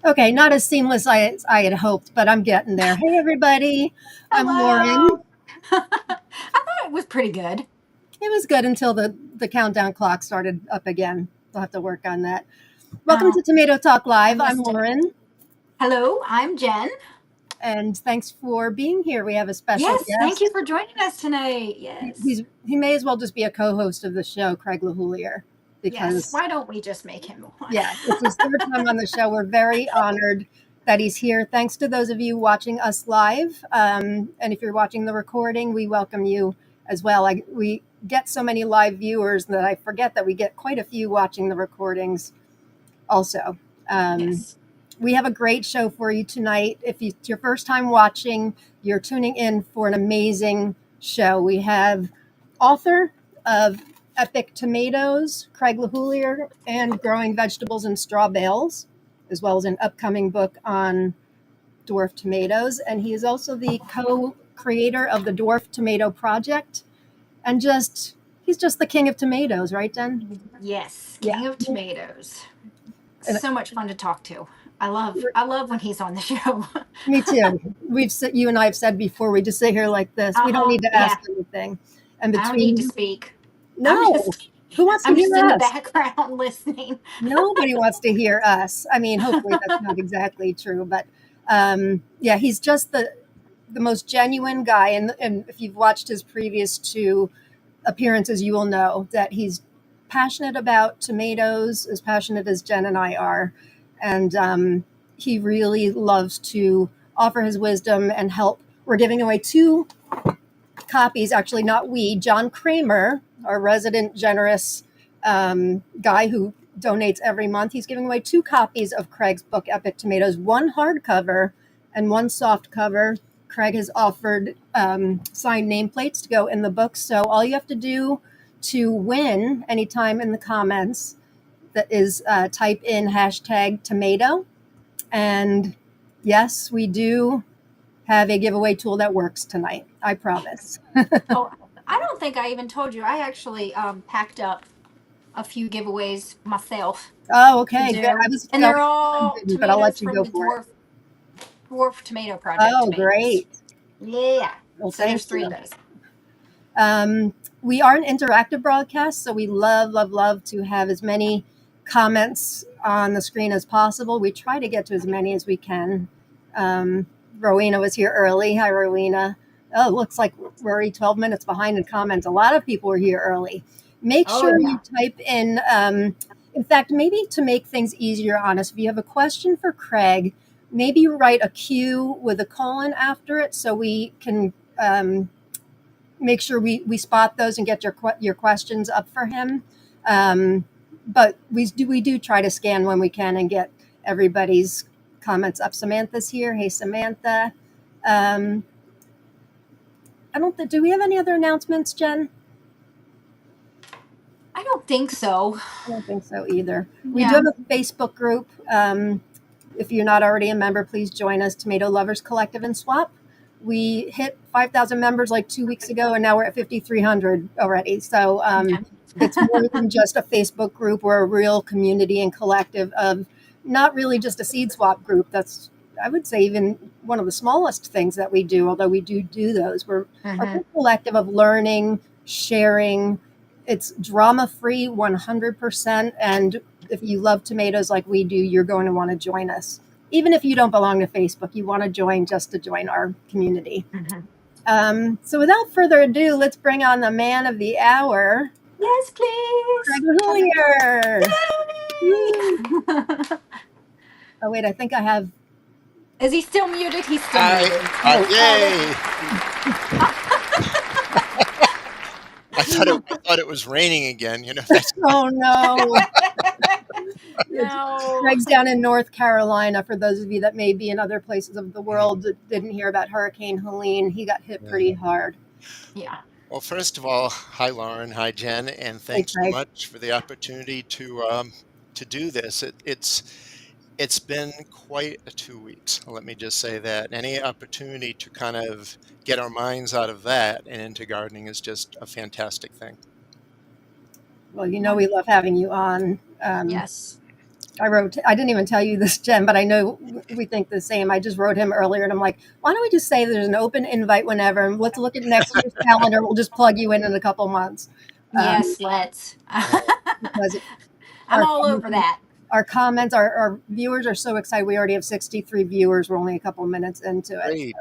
Okay, not as seamless as I had hoped, but I'm getting there. Hey, everybody. I'm Lauren. Hello. I thought it was pretty good. It was good until the countdown clock started up again. We'll have to work on that. Welcome to Tomato Talk Live. I'm missed it. Lauren, Hello, I'm Jen. and thanks for being here. We have a special Yes, guest. thank you for joining us tonight. Yes. He may as well just be a co-host of the show, Craig LeHoullier, because Yes. Why don't we just make him one? yeah, it's his third time on the show. We're very honored that he's here. Thanks to those of you watching us live. And if you're watching the recording, we welcome you as well. We get so many live viewers that I forget that we get quite a few watching the recordings also. Yes. We have a great show for you tonight. If it's your first time watching, you're tuning in for an amazing show. We have author of Epic Tomatoes, Craig LeHoullier, and Growing Vegetables in Straw Bales, as well as an upcoming book on dwarf tomatoes. And he is also the co-creator of the Dwarf Tomato Project. And he's just the king of tomatoes, right, Jen? Yes, king of tomatoes. So much fun to talk to. I love when he's on the show. Me too. You and I have said before, we just sit here like this. We don't need to ask anything. And I don't need to speak. No. Who wants to I'm hear just in the us? background listening. Nobody wants to hear us. I mean, hopefully that's not exactly true, but yeah, he's just the most genuine guy. And if you've watched his previous two appearances, you will know that he's passionate about tomatoes, as passionate as Jen and I are. And he really loves to offer his wisdom and help. We're giving away 2 copies, actually not we, John Kramer, our resident generous guy who donates every month. He's giving away 2 copies of Craig's book, Epic Tomatoes, 1 hardcover and 1 soft cover. Craig has offered signed nameplates to go in the book. So all you have to do to win anytime in the comments that is type in #tomato. And yes, we do have a giveaway tool that works tonight. I promise. Oh, I don't think I even told you. I actually packed up a few giveaways myself. Oh, okay. Good. And they're all but I'll let tomatoes you from go the for Dwarf Tomato Project. Oh, tomatoes. great. Yeah. Well, so there's 3 of those. We are an interactive broadcast, so we love to have as many comments on the screen as possible. We try to get to as many as we can. Rowena was here early. Hi, Rowena. Oh, looks like we're already 12 minutes behind in comments. A lot of people were here early. Make sure you type in fact, maybe to make things easier on us, if you have a question for Craig, maybe write a Q with a colon after it so we can make sure we spot those and get your questions up for him. But we do try to scan when we can and get everybody's comments up. Samantha's here. Hey, Samantha. Do we have any other announcements, Jen? I don't think so. I don't think so either. We do have a Facebook group. If you're not already a member, please join us, Tomato Lovers Collective and Swap. We hit 5,000 members like 2 weeks ago, and now we're at 5,300 already. So it's more than just a Facebook group. We're a real community and collective of not really just a seed swap group. That's, I would say, even one of the smallest things that we do, although we do those. We're a collective of learning, sharing. It's drama-free 100%. And if you love tomatoes like we do, you're going to want to join us. Even if you don't belong to Facebook, you want to join just to join our community. So without further ado, let's bring on the man of the hour. Yes, please. Craig LeHoullier. Oh, wait, I think I have. Is he still muted? He's still muted. Yay. I thought it was raining again. Oh, no. No. Craig's down in North Carolina. For those of you that may be in other places of the world that didn't hear about Hurricane Helene, he got hit pretty hard. Yeah. Well, first of all, hi, Lauren. Hi, Jen. And thanks so much for the opportunity to do this. It's been quite a 2 weeks. Let me just say that. Any opportunity to kind of get our minds out of that and into gardening is just a fantastic thing. Well, we love having you on. Yes. I didn't even tell you this, Jen, but I know we think the same. I just wrote him earlier and I'm like, why don't we just say there's an open invite whenever and let's look at next year's calendar. We'll just plug you in a couple months. Yes, let's. Because I'm all over that. our comments, our viewers are so excited. We already have 63 viewers. We're only a couple minutes into it. Great.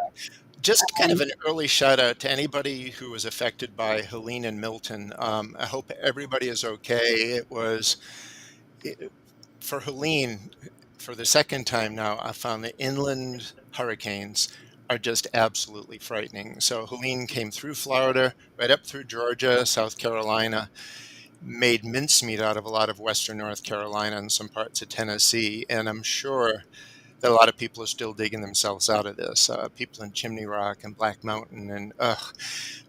Just kind of an early shout out to anybody who was affected by Helene and Milton. I hope everybody is okay. For Helene, for the second time now, I found the inland hurricanes are just absolutely frightening. So Helene came through Florida, right up through Georgia, South Carolina, made mincemeat out of a lot of Western North Carolina and some parts of Tennessee. And I'm sure that a lot of people are still digging themselves out of this. People in Chimney Rock and Black Mountain, and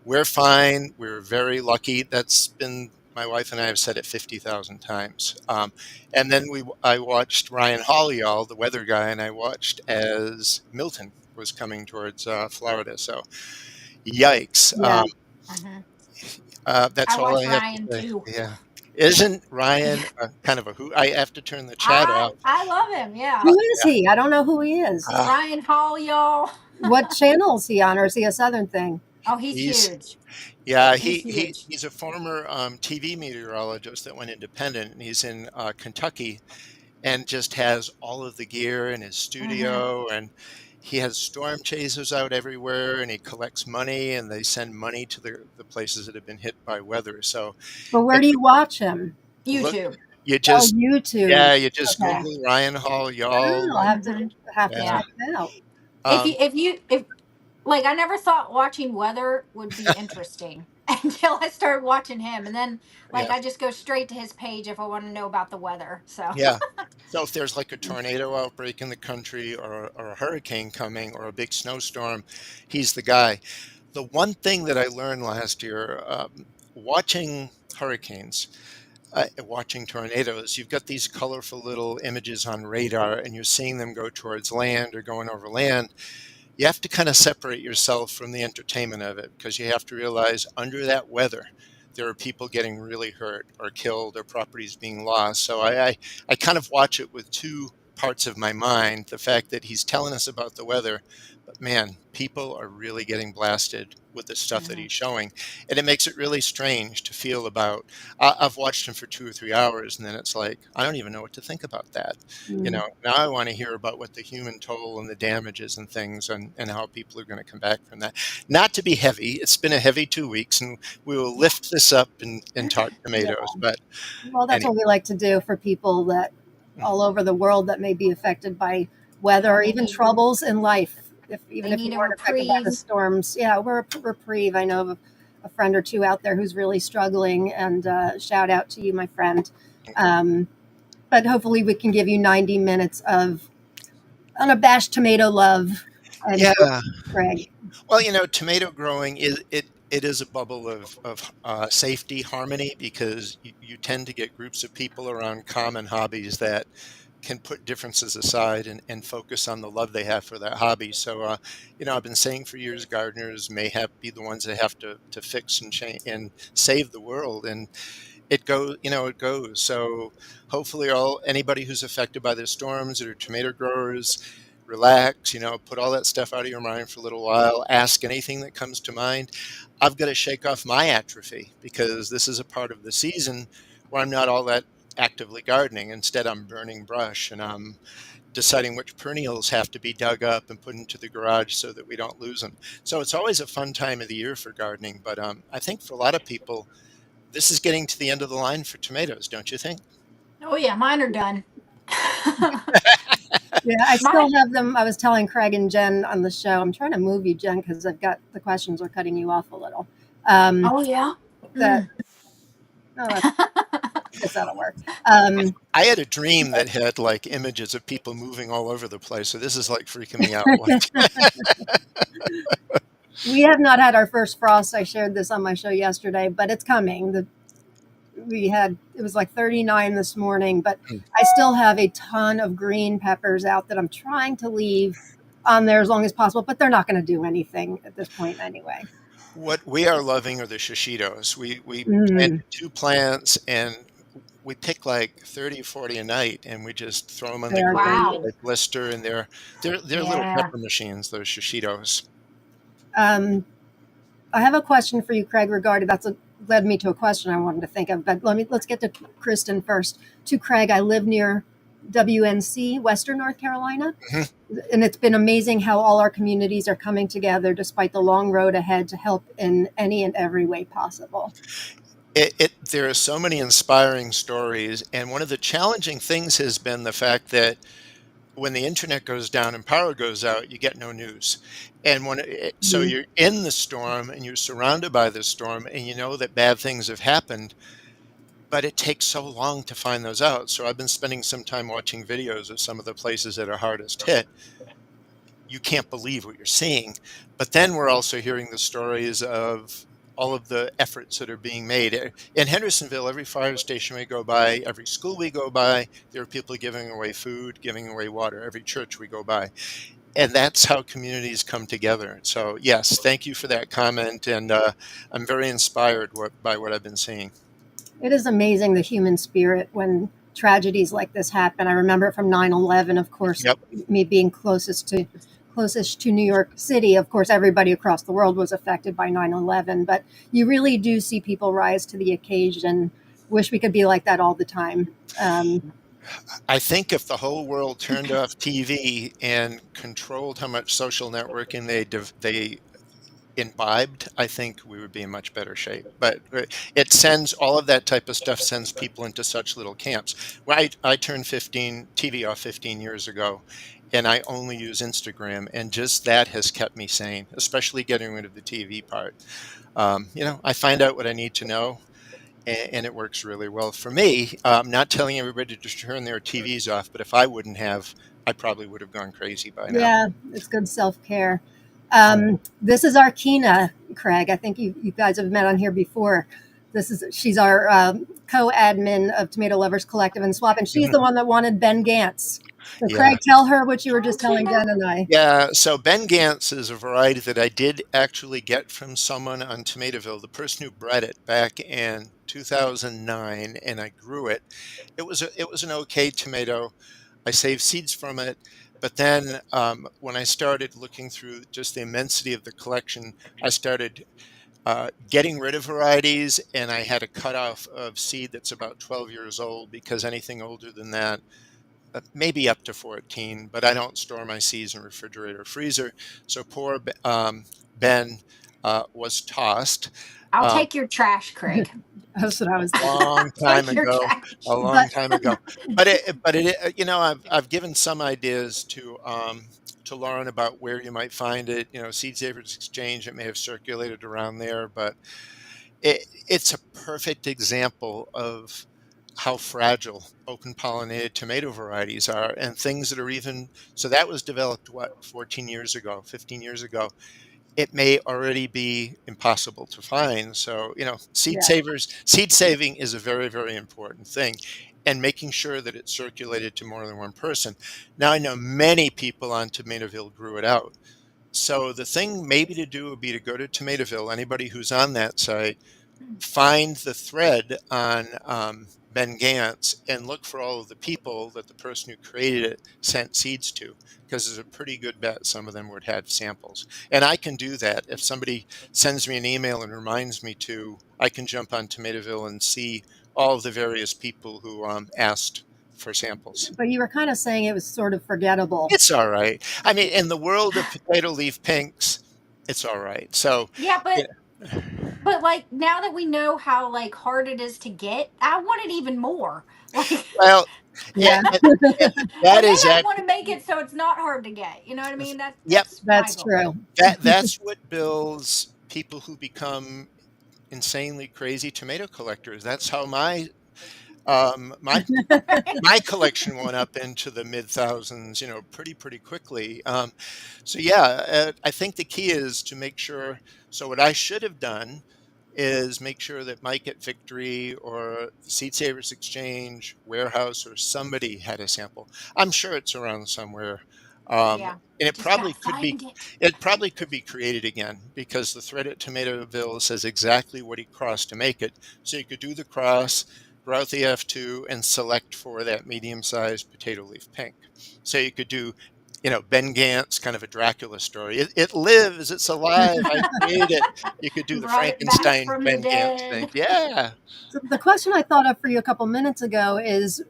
we're fine. We're very lucky. That's been, my wife and I have said it 50,000 times. And then I watched Ryan Holiall, the weather guy, and I watched as Milton was coming towards Florida. So, yikes. Yeah. That's I all watched I have Ryan to say. too. Yeah. Isn't Ryan kind of a hoot? I have to turn the chat off. I love him. Yeah. Who is he? I don't know who he is. Ryan Hall, y'all. What channel is he on, or is he a Southern thing? Oh, he's huge. Yeah, He's huge. he's a former TV meteorologist that went independent, and he's in Kentucky, and just has all of the gear in his studio, and he has storm chasers out everywhere, and he collects money, and they send money to the places that have been hit by weather. So, But where do you watch him? YouTube. You just YouTube. Yeah, you just Okay. Google Ryan Hall, y'all. I'll have to Yeah. check it out. If like, I never thought watching weather would be interesting until I started watching him, and then Yeah. I just go straight to his page if I want to know about the weather. So Yeah. So if there's like a tornado outbreak in the country, or a hurricane coming, or a big snowstorm, he's the guy. The one thing that I learned last year, watching hurricanes, watching tornadoes, you've got these colorful little images on radar, and you're seeing them go towards land or going over land. You have to kind of separate yourself from the entertainment of it, because you have to realize under that weather, there are people getting really hurt or killed or properties being lost. So I kind of watch it with two parts of my mind. The fact that he's telling us about the weather, but man, people are really getting blasted with the stuff that he's showing. And it makes it really strange to feel about. I've watched him for 2 or 3 hours, and then it's like, I don't even know what to think about that. Now I want to hear about what the human toll and the damages and things, and how people are going to come back from that. Not to be heavy. It's been a heavy 2 weeks, and we will lift this up and talk tomatoes. But Well, that's what we like to do for people that all over the world that may be affected by weather or even troubles in life. Even if you weren't affected by the storms. Yeah, we're a reprieve. I know of a friend or two out there who's really struggling, and shout out to you, my friend. But hopefully we can give you 90 minutes of unabashed tomato love. And yeah, Craig. well, tomato growing it is a bubble of safety, harmony, because you tend to get groups of people around common hobbies that can put differences aside and focus on the love they have for that hobby. So, I've been saying for years, gardeners may be the ones that have to fix and change and save the world. And it goes. So hopefully anybody who's affected by the storms that are tomato growers, relax, put all that stuff out of your mind for a little while, ask anything that comes to mind. I've got to shake off my atrophy, because this is a part of the season where I'm not all that actively gardening. Instead, I'm burning brush, and I'm deciding which perennials have to be dug up and put into the garage so that we don't lose them. So it's always a fun time of the year for gardening. But I think for a lot of people, this is getting to the end of the line for tomatoes, don't you think? Oh yeah, mine are done. Yeah, I still have them. I was telling Craig and Jen on the show. I'm trying to move you, Jen, because I've got the questions are cutting you off a little. Oh yeah. I guess that'll work. I had a dream that had like images of people moving all over the place, so this is like freaking me out. We have not had our first frost. I shared this on my show yesterday, but it's coming. It was like 39 this morning, but I still have a ton of green peppers out that I'm trying to leave on there as long as possible, but they're not going to do anything at this point anyway. What we are loving are the shishitos. We planted 2 plants, and we pick like 30 or 40 a night, and we just throw them on They the are grill. great. Wow. They blister, and they're little Yeah. pepper machines, those shishitos. Um, I have a question for you, Craig, regarding led me to a question I wanted to think of, but let's get to Kristen first. To Craig, I live near WNC, Western North Carolina, Mhm. and it's been amazing how all our communities are coming together despite the long road ahead to help in any and every way possible. There are so many inspiring stories, and one of the challenging things has been the fact that when the internet goes down and power goes out, you get no news. And so Mhm. you're in the storm and you're surrounded by the storm, and you know that bad things have happened, but it takes so long to find those out. So I've been spending some time watching videos of some of the places that are hardest hit. You can't believe what you're seeing. But then we're also hearing the stories of all of the efforts that are being made. In Hendersonville, every fire station we go by, every school we go by, there are people giving away food, giving away water, every church we go by. And that's how communities come together. So, yes, thank you for that comment. And I'm very inspired by what I've been seeing. It is amazing the human spirit when tragedies like this happen. I remember it from 9/11, of course, Yep. me being closest to New York City. Of course, everybody across the world was affected by 9/11, but you really do see people rise to the occasion. Wish we could be like that all the time. I think if the whole world turned off TV and controlled how much social networking they imbibed, I think we would be in much better shape. But it sends all of that type of stuff sends people into such little camps. When I turned 15 TV off 15 years ago, and I only use Instagram, and just that has kept me sane, especially getting rid of the TV part. I find out what I need to know, and it works really well for me. I'm not telling everybody to turn their TVs off, but if I wouldn't have, I probably would have gone crazy by now. Yeah, it's good self care. This is our Kina, Craig. I think you guys have met on here before. She's our co-admin of Tomato Lovers Collective and Swap, and she's Mhm. the one that wanted Ben Gantz. So, Yeah. Craig, tell her what you were Hi, just telling Tina. Jen and I. Yeah, so Ben Gantz is a variety that I did actually get from someone on Tomatoville, the person who bred it back in 2009, and I grew it. It was an okay tomato. I saved seeds from it, but then when I started looking through just the immensity of the collection, I started getting rid of varieties, and I had a cutoff of seed that's about 12 years old because anything older than that, maybe up to 14, but I don't store my seeds in refrigerator or freezer. So poor Ben was tossed I'll um, take your trash, Craig. That's what I was a thinking. long time Take your ago. trash. A long But time ago. I've given some ideas to Lauren about where you might find it. Seed Savers Exchange. It may have circulated around there, but it's a perfect example of how fragile open pollinated tomato varieties are, and things that are even so that was developed 14 years ago, 15 years ago. It may already be impossible to find. So yeah, seed saving is a very, very important thing, and making sure that it's circulated to more than one person. Now, I know many people on Tomatoville grew it out, so the thing maybe to do would be to go to Tomatoville, anybody who's on that site, find the thread on Ben Gantz and look for all of the people that the person who created it sent seeds to, because there's a pretty good bet some of them would have samples. And I can do that. If somebody sends me an email and reminds me to, I can jump on Tomatoville and see all of the various people who asked for samples. but you were kind of saying it was sort of forgettable. It's all right. I mean, in the world of potato leaf pinks, it's all right. So, Yeah, you but like now that we know how like hard it is to get, I want it even more. Like well, yeah, Yeah, that and then is I actually. want to make it so it's not hard to get. You know what I mean? That's Yep, that's my that's goal. true. that's what builds people who become insanely crazy tomato collectors. That's how my um my my collection went up into the mid thousands, pretty quickly. So yeah, I think the key is to make sure. So what I should have done is make sure that Mike at Victory or the Seed Savers Exchange warehouse or somebody had a sample. I'm sure it's around somewhere. Um, Yeah. and it Just gotta probably could be find it. it probably could be created again, because the thread at Tomatoville says exactly what he crossed to make it. So you could do the cross, grow out the F2 and select for that medium-sized potato leaf pink. So you could do, Ben Gantz, kind of a Dracula story. It lives, it's alive, I create it. You could do the Brought it back Frankenstein from the Ben Gantz thing. dead. Yeah. So the question I thought of for you a couple minutes ago is,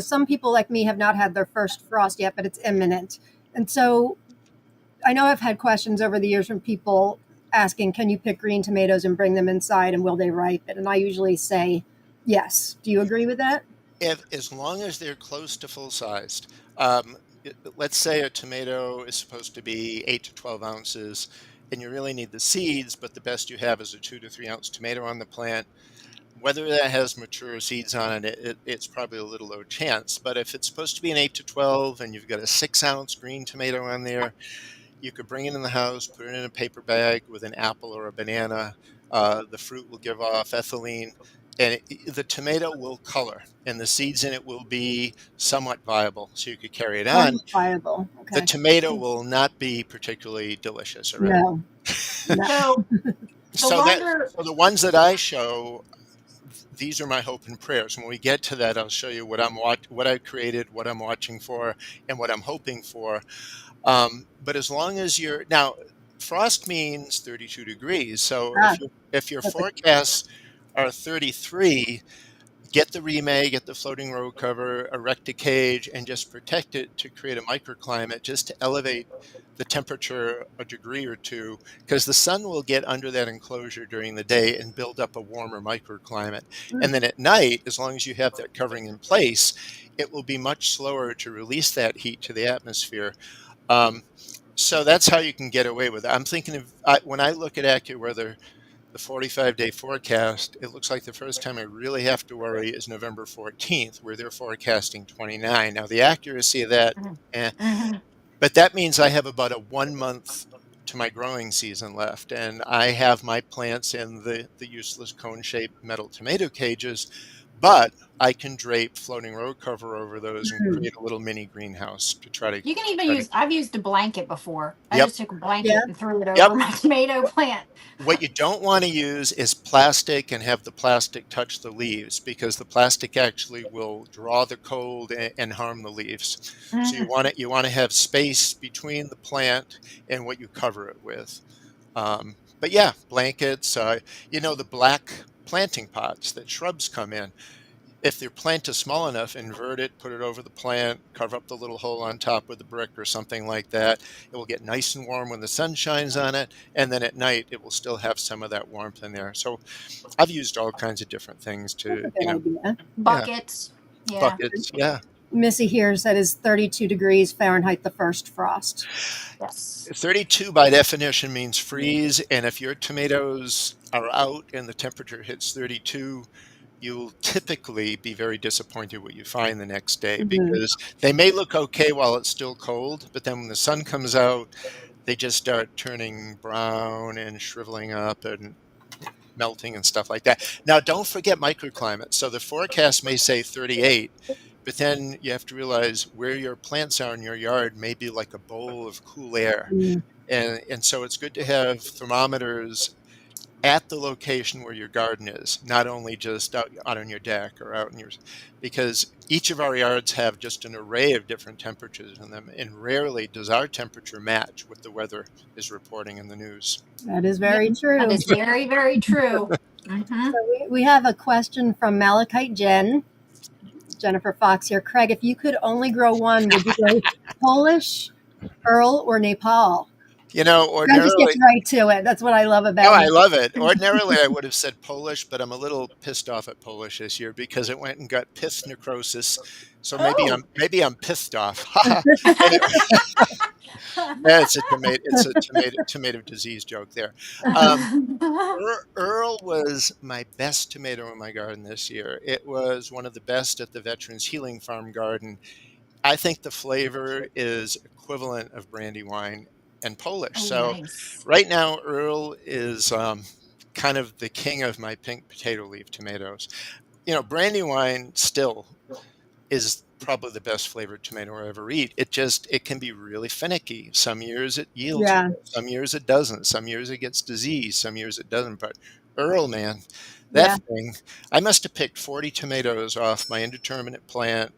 some people like me have not had their first frost yet, but it's imminent. And so I know I've had questions over the years from people asking, can you pick green tomatoes and bring them inside and will they ripen? And I usually say yes. Do you agree with that? As long as they're close to full-sized. Let's say a tomato is supposed to be 8 to 12 ounces, and you really need the seeds, but the best you have is a 2 to 3 ounce tomato on the plant. Whether that has mature seeds on it, it's probably a little low chance. But if it's supposed to be an 8 to 12 and you've got a 6 ounce green tomato on there, you could bring it in the house, put it in a paper bag with an apple or a banana. The fruit will give off ethylene, and the tomato will color, and the seeds in it will be somewhat viable, so you could carry it on. Viable. The Okay. tomato will not be particularly delicious or No. So so the ones that I show, these are my hope and prayers. When we get to that, I'll show you what I created, what I'm watching for, and what I'm hoping for. But as long as now, frost means 32 degrees. So if your forecasts are 33, get the remake, get the floating row cover, erect a cage, and just protect it to create a microclimate, just to elevate the temperature a degree or two, because the sun will get under that enclosure during the day and build up a warmer microclimate. And then at night, as long as you have that covering in place, it will be much slower to release that heat to the atmosphere. So that's how you can get away with it. I'm thinking when I look at AccuWeather, the 45-day forecast, it looks like the first time I really have to worry is November 14th, where they're forecasting 29. Now, the accuracy of that, but that means I have about a 1 month to my growing season left, and I have my plants in the useless cone-shaped metal tomato cages, but I can drape floating row cover over those and create a little mini greenhouse to try to. You can even I've used a blanket before. I Yep. just took a blanket and threw it Yep. over my tomato plant. What you don't want to use is plastic and have the plastic touch the leaves, because the plastic actually will draw the cold and harm the leaves. So you want to have space between the plant and what you cover it with. But yeah, blankets, the black planting pots that shrubs come in. If your plant is small enough, invert it, put it over the plant, cover up the little hole on top with a brick or something like that. It will get nice and warm when the sun shines on it, and then at night it will still have some of that warmth in there. So I've used all kinds of different things to, idea. Buckets. Yeah. Buckets, yeah. Missy here said is 32 degrees Fahrenheit the first frost. Yes. 32 by definition means freeze, and if your tomatoes are out and the temperature hits 32, you'll typically be very disappointed what you find the next day, because they may look okay while it's still cold, but then when the sun comes out, they just start turning brown and shriveling up and melting and stuff like that. Now, don't forget microclimates. So the forecast may say 38, but then you have to realize where your plants are in your yard may be like a bowl of cool air. And so it's good to have thermometers at the location where your garden is, not only just out on your deck or out in yours, because each of our yards have just an array of different temperatures in them, and rarely does our temperature match what the weather is reporting in the news. That is very true. That is very, very true. So we have a question from Malachite Jennifer Fox here. Craig, if you could only grow one, would you go Polish, Earl, or Nepal? Ordinarily, just gets right to it. That's what I love about it. No, I love it. Ordinarily, I would have said Polish, but I'm a little pissed off at Polish this year because it went and got pith necrosis. So maybe I'm pissed off. It's a tomato disease joke there. Earl was my best tomato in my garden this year. It was one of the best at the Veterans Healing Farm garden. I think the flavor is equivalent of brandy wine and Polish. Nice. Right now, Earl is kind of the king of my pink potato leaf tomatoes. Brandy wine still is probably the best flavored tomato I ever eat. It can be really finicky. Some years it yields, some years it doesn't. Some years it gets disease, some years it doesn't. But Earl, man, that Yeah. thing, I must have picked 40 tomatoes off my indeterminate plant.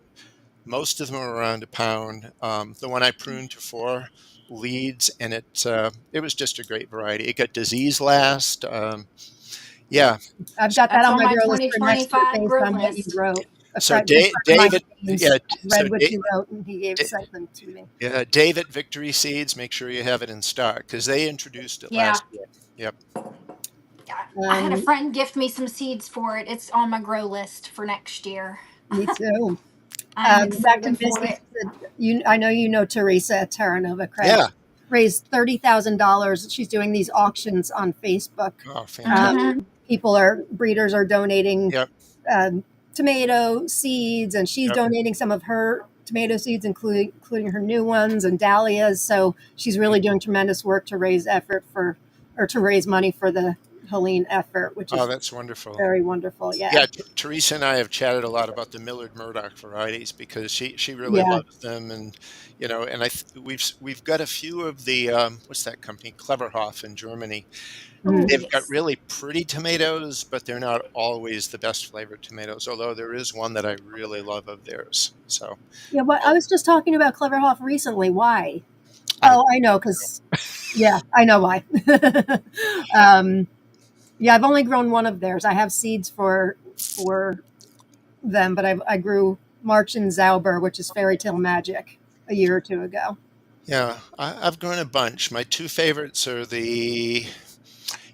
Most of them are around a pound. The one I pruned to 4 leads, and it was just a great variety. It got disease last. Yeah. I've got that That's on on my my grow list for next year 2025 based grow on what you list. wrote. So Good friend of mine, David, James, yeah. So read what you wrote, and he sent them to me. yeah, David Victory Seeds. Make sure you have it in stock because they introduced it Yeah. last year. Yep. I had a Um, friend gift me some seeds for it. It's on my grow list for next year. Me too. I'm Back to excited for business. it. I know you know Teresa at Terra Nova Credit. Yeah. Raised $30,000. She's doing these auctions on Facebook. Oh, fantastic. Breeders are donating Yep. tomato seeds, and she's Yep. donating some of her tomato seeds, including her new ones and dahlias. So she's really doing tremendous work to raise money for the Helene effort, which Oh, is that's wonderful. very wonderful. Yeah. Yeah, Teresa and I have chatted a lot about the Millard Murdoch varieties because she really Yeah. loves them, and we've got a few of the what's that company, Clever Hoff in Germany. Oh, They've got yes. really pretty tomatoes, but they're not always the best flavored tomatoes. Although there is one that I really love of theirs. So Yeah. What I oh, was just talking about Clever Hoff recently. Why? I Oh, I know, because yeah, I know why. um, yeah, I've only grown one of theirs. I have seeds for them, but I grew March and Zauber, which is Fairy Tale Magic, a year or two ago. yeah, I've grown a bunch. My two favorites are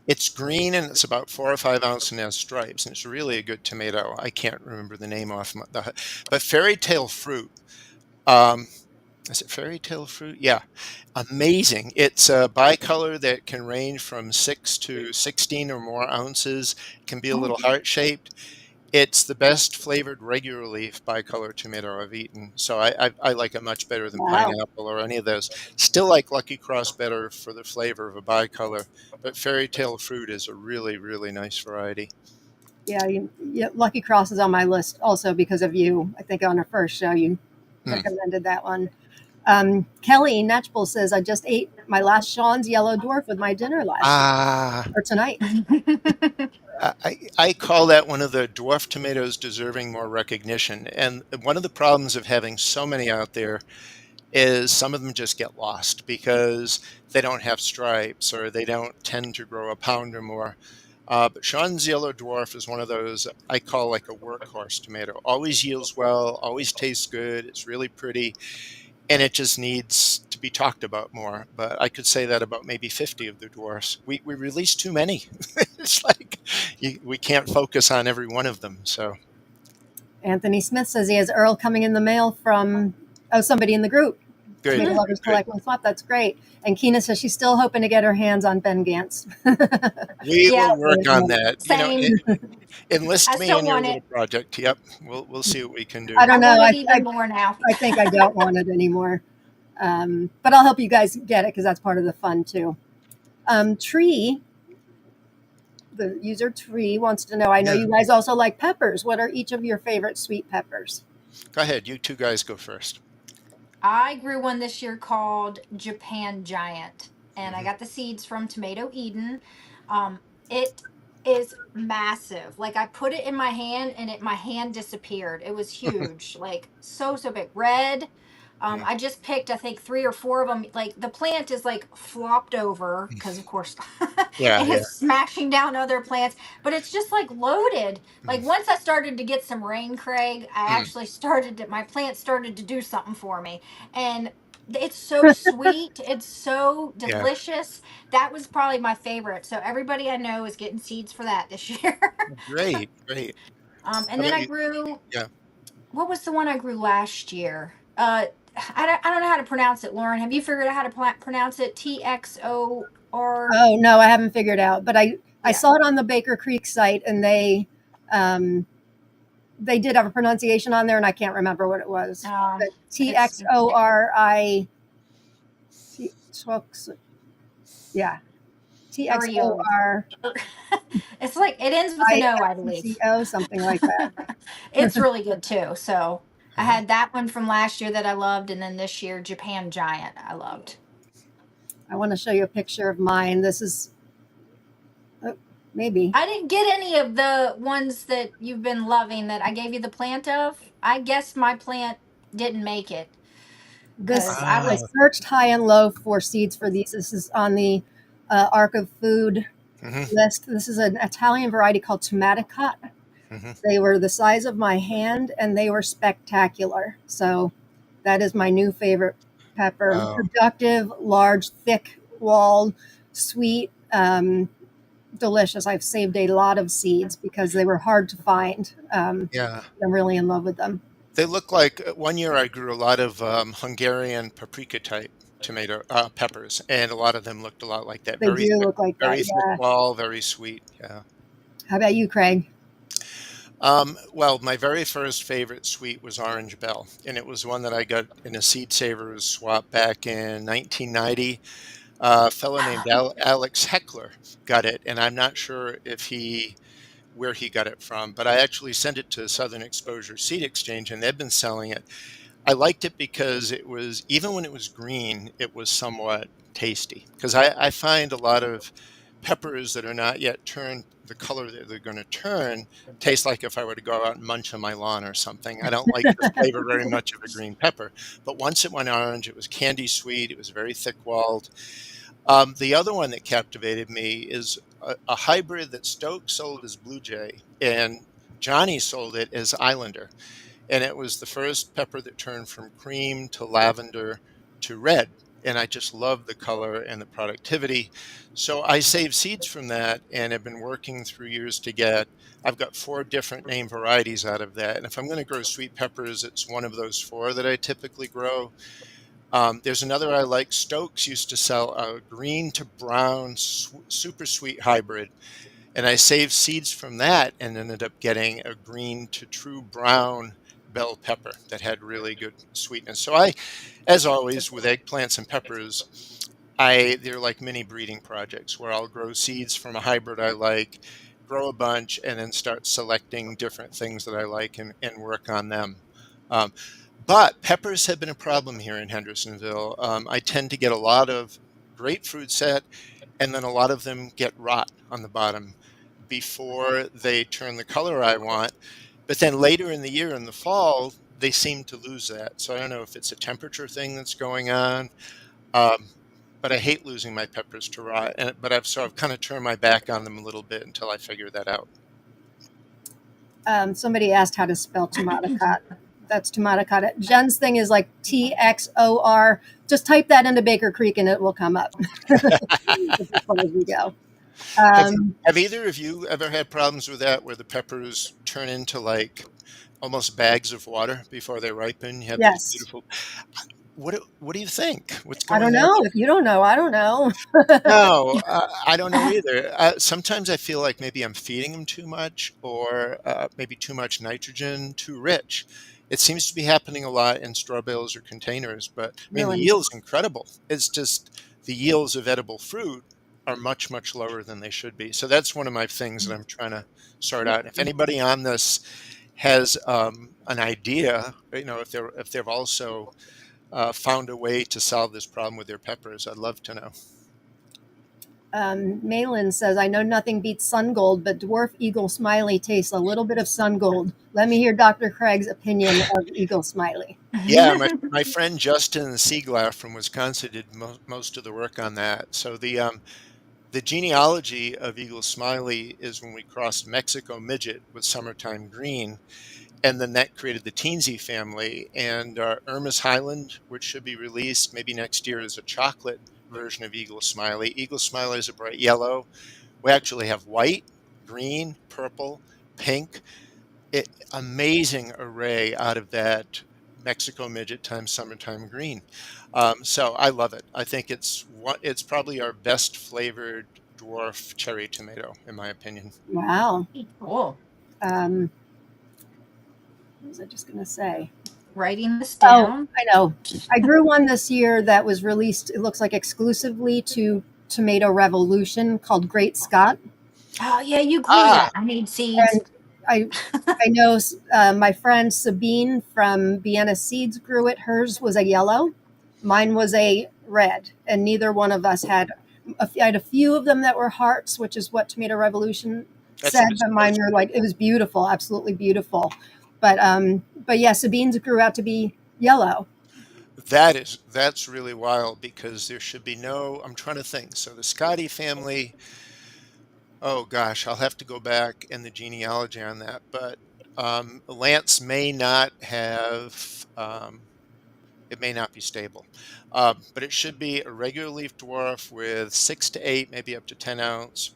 it's green and it's about 4 or 5 ounces and has stripes, and it's really a good tomato. I can't remember the name but Fairy Tale Fruit. Um, is it Fairy Tale Fruit? Yeah, amazing. It's a bicolor that can range from 6 to 16 or more ounces. It can be a Oh, little heart shaped. It's the best flavored regular leaf bicolor tomato I've eaten. So I like it much better than Wow. pineapple or any of those. Still like Lucky Cross better for the flavor of a bicolor, but Fairy Tale Fruit is a really, really nice variety. Yeah, Lucky Cross is on my list also because of you. I think on our first show you Hmm. recommended that one. Kelly Natchbull says, I just ate my last Sean's Yellow Dwarf with my dinner Ah, tonight. I call that one of the dwarf tomatoes deserving more recognition. And one of the problems of having so many out there is some of them just get lost because they don't have stripes or they don't tend to grow a pound or more. But Sean's Yellow Dwarf is one of those I call like a workhorse tomato. Always yields well, always tastes good. It's really pretty, and it just needs to be talked about more. But I could say that about maybe 50 of the dwarfs. We release too many. It's like we can't focus on every one of them. So Anthony Smith says he has Earl coming in the mail from somebody in the group. good, Tomato Lovers good. Collect One Swap. That's great. And Keena says she's still hoping to get her hands on Ben Gantz. We yeah, will work on that. same. Enlist I me still in your want it. little project. Yep, we'll see what we can do. I I don't know. want it even more now. I think I don't want it anymore. But I'll help you guys get it because that's part of the fun too. Tree, the user Tree wants to know, I know Yeah. you guys also like peppers. What are each of your favorite sweet peppers? Go ahead. You two guys go first. I grew one this year called Japan Giant, and I Mhm. got the seeds from Tomato Eden. It is massive. Like I put it in my hand, and my hand disappeared. It was huge, like so big, red. Mhm. I just picked, I think, 3 or 4 of them. Like the plant is like flopped over because, of course, Yeah, it yeah. is smashing down other plants. But it's just like loaded. Like Mm, once I started to get some rain, Craig, I mm, actually my plant started to do something for me, and it's so sweet. It's so yeah. delicious. That was probably my favorite. So everybody I know is getting seeds for that this year. Great, great. And How then about I you? grew. Yeah. What was the one I grew last year? I don't know how to pronounce it. Lauren, have you figured out how to pronounce it? TXOR. Oh no, I haven't figured out, but I Yeah. saw it on the Baker Creek site, and um, they did have a pronunciation on there, and I can't remember what it was. But It's TXORI, yeah, Oreo. TXORICO, It's like it ends with an O, I believe. something like that. It's really good too. So I Uh-huh. had that one from last year that I loved, and then this year Japan Giant I loved. I want to show you a picture of mine. maybe. I didn't get any of the ones that you've been loving that I gave you the plant of. I guess my plant didn't make it because This I I Ah, was. searched high and low for seeds for these. This is on the Arc of Food hmm list. This is an Italian variety called Tomaticot. hmm They were the size of my hand and they were spectacular. So that is my new favorite pepper. Wow. Productive, large, thick walled, sweet, delicious. I've saved a lot of seeds because they were hard to find. Yeah. I'm really in love with them. They look like one year I grew a lot of Hungarian paprika type peppers, and a lot of them looked a lot like that. They do look like that. Very thick Yeah. wall, very sweet. Yeah. How about you, Craig? Well, my very first favorite sweet was Orange Bell, and it was one that I got in a Seed Savers swap back in 1990. A fellow named Alex Heckler got it, and I'm not sure if he where he got it from, but I actually sent it to Southern Exposure Seed Exchange, and they've been selling it. I liked it because it was, even when it was green, it was somewhat tasty. Because I find a lot of peppers that are not yet turned the color that they're going to turn taste like if I were to go out and munch on my lawn or something. I don't like the flavor very much of a green pepper. But once it went orange, it was candy sweet. It was very thick walled. The other one that captivated me is a hybrid that Stokes sold as Blue Jay, and Johnny sold it as Islander. And it was the first pepper that turned from cream to lavender to red. And I just love the color and the productivity. So I saved seeds from that and have been working through years to get. I've got 4 different name varieties out of that. And if I'm going to grow sweet peppers, it's one of those 4 that I typically grow. There's another I like. Stokes used to sell a green to brown super sweet hybrid, and I saved seeds from that and ended up getting a green to true brown bell pepper that had really good sweetness. So as always with eggplants and peppers, they're like mini breeding projects where I'll grow seeds from a hybrid I like, grow a bunch, and then start selecting different things that I like and work on them. Um, but peppers have been a problem here in Hendersonville. I tend to get a lot of grapefruit set, and then a lot of them get rot on the bottom before they turn the color I want. But then later in the year, in the fall, they seem to lose that. So I don't know if it's a temperature thing that's going on. Um, but I hate losing my peppers to rot. I've kind of turned my back on them a little bit until I figure that out. Somebody asked how to spell tomaticot. That's tomaticot. Jen's thing is like TXOR. Just type that into Baker Creek and it will come up. As far as we go. Have, Um, have either of you ever had problems with that where the peppers turn into like almost bags of water before they ripen? You have these yes. beautiful. What do you think? What's I don't going on? know. If you don't know, I don't know. No, I don't know either. Sometimes I feel like maybe I'm feeding them too much, or maybe too much nitrogen, too rich. It seems to be happening a lot in straw bales or containers, but I mean, the Really. yield's incredible. It's just the yields of edible fruit are much, much lower than they should be. So that's one of my things that I'm trying to sort out. If anybody on this has an idea, if they've also found a way to solve this problem with their peppers, I'd love to know. Malin says, I know nothing beats sun gold, but Dwarf Eagle Smiley tastes a little bit of sun gold. Let me hear Dr. Craig's opinion of Eagle Smiley. Yeah, my friend Justin Sieglaff from Wisconsin did most of the work on that. So the genealogy of Eagle Smiley is when we crossed Mexico Midget with Summertime Green, and then that created the Teensy family. And Irma's Highland, which should be released maybe next year, is a chocolate version of Eagle Smiley. Eagle Smiley is a bright yellow. We actually have white, green, purple, pink. Amazing array out of that Mexico Midget times Summertime Green. So I love it. I think it's probably our best flavored dwarf cherry tomato, in my opinion. Wow. Cool. What was I just going to say? Writing this Oh, down. I know. I grew one this year that was released, it looks like exclusively to Tomato Revolution called Great Scott. Oh yeah, you grew Ah, that. I need seeds. And I know my friend Sabine from Vienna Seeds grew it. Hers was a yellow. Mine was a red. And neither one of us had I had a few of them that were hearts, which is what Tomato Revolution That's what said, it's but mine supposed were to like, it was beautiful, absolutely beautiful. But yeah, Sabine's grew out to be yellow. be. That's really wild because there should be no, I'm trying to think. So the Scotty family, oh gosh, I'll have to go back in the genealogy on that, but Lance may not have, it may not be stable, but it should be a regular leaf dwarf with 6 to 8, maybe up to 10 ounce,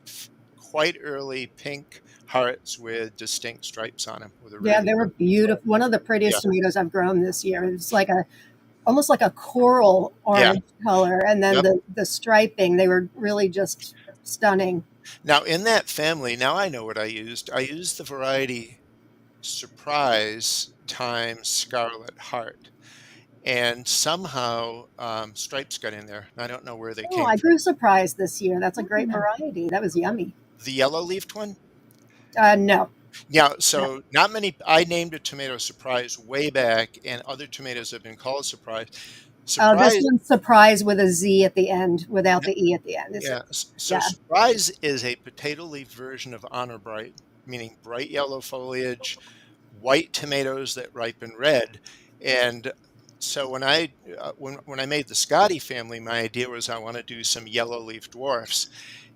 quite early pink hearts with distinct stripes on them with a Yeah, really they were good, beautiful. One of the yeah, prettiest tomatoes I've grown this year. It's like a almost like a coral yeah, orange color, and then yep. the striping. They were really just stunning. Now in that family, now I know what I used. I used the variety Surprise times Scarlet Heart. And somehow stripes got in there. I don't know where they Oh, came I from. grew surprise this year. That's a great variety. That was yummy. The yellow leafed one? No, Yeah, no. so not many. I named a tomato Surprise way back, and other tomatoes have been called Surprise. This Surprise, one's surprise with a Z at the end, without n- the E at the end. yeah. So Yeah. Surprise is a potato leaf version of Honor Bright, meaning bright yellow foliage, white tomatoes that ripen red. And so when I made the Scotty family, my idea was I want to do some yellow leaf dwarfs.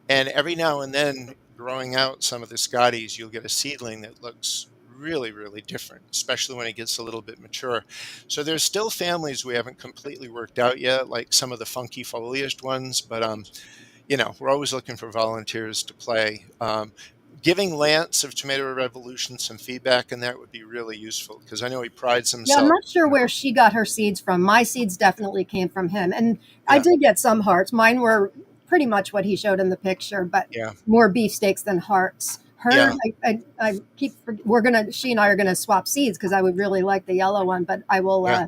And every now and then, growing out some of the Scotties, you'll get a seedling that looks really, really different, especially when it gets a little bit mature. So there's still families we haven't completely worked out yet, like some of the funky foliaged ones. But we're always looking for volunteers to play. Giving Lance of Tomato Revolution some feedback and that would be really useful because I know he prides Yeah, I'm himself. not sure where she got her seeds from. My seeds definitely came from him. And I Yeah, did get some hearts. Mine were pretty much what he showed in the picture, but yeah, more beefsteaks than hearts. Her, yeah, I keep, she and I are going to swap seeds because I would really like the yellow one, but yeah.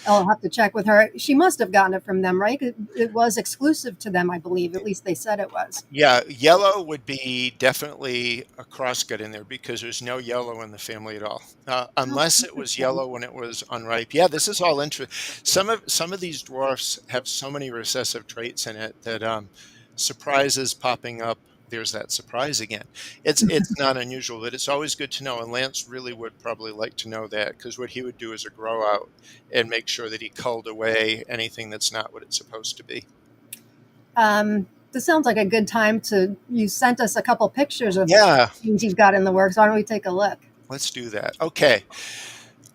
I'll have to check with her. She must have gotten it from them, right? It was exclusive to them, I believe. At least they said it was. Yeah, yellow would be definitely a crosscut in there because there's no yellow in the family at all, Oh, unless it was interesting. yellow when it was unripe. Yeah, this is all interesting. Some of these dwarfs have so many recessive traits in it that surprises popping up. There's that surprise again. It's not unusual, but it's always good to know. And Lance really would probably like to know that because what he would do is a grow out and make sure that he culled away anything that's not what it's supposed to be. This sounds like a good time to. You sent us a couple pictures of Yeah, things you've got in the works. Why don't we take a look? let's do that. Okay.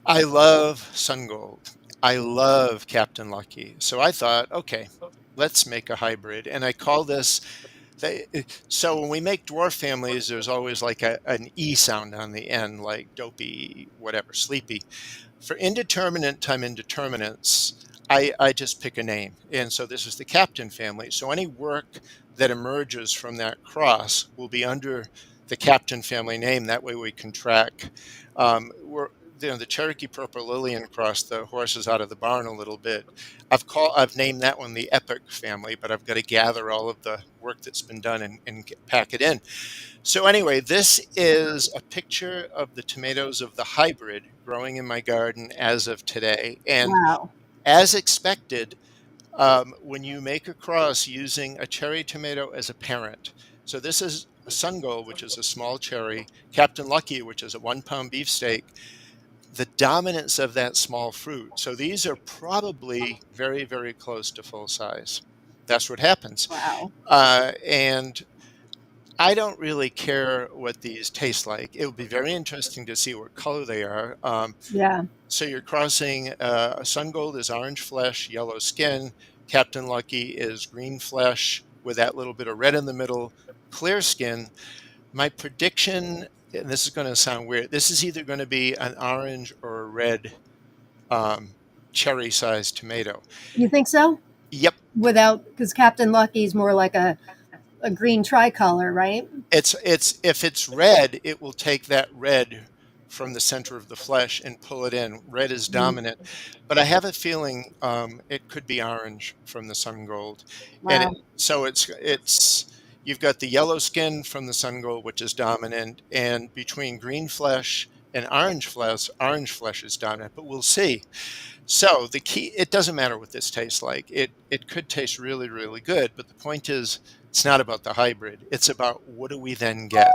I love Sun Gold. I love Captain Lucky. So I thought, okay, let's make a hybrid. And I call this, so when we make dwarf families, there's always like an E sound on the end, like dopey, whatever, sleepy. For indeterminate time indeterminates, I just pick a name. And so this is the Captain family. So any work that emerges from that cross will be under the Captain family name. That way we can track. We're, the Cherokee Purple Lillian cross the horses out of the barn a little bit. I've named that one the Epic family, but I've got to gather all of the work that's been done and pack it in. So anyway, this is a picture of the tomatoes of the hybrid growing in my garden as of today. And Wow. as expected, when you make a cross using a cherry tomato as a parent, so this is a Sun Gold, which is a small cherry, Captain Lucky, which is a 1 pound beefsteak, the dominance of that small fruit. So these are probably very, very close to full size. That's what happens. Wow. And I don't really care what these taste like. It would be very interesting to see what color they are. Yeah. So you're crossing Sun Gold is orange flesh, yellow skin. Captain Lucky is green flesh with that little bit of red in the middle, clear skin. My prediction, and this is going to sound weird, this is either going to be an orange or a red um, cherry-sized tomato. You think so? Yep, Without, because Captain Lucky's more like a green tricolor, right? it's if it's red, it will take that red from the center of the flesh and pull it in. Red is Mhm. dominant, but I have a feeling it could be orange from the Sun Gold, and Wow. so it's you've got the yellow skin from the Sun Gold, which is dominant, and between green flesh and orange flesh is dominant, but we'll see. So the key, it doesn't matter what this tastes like. It could taste really, really good, but the point is, it's not about the hybrid. It's about what do we then get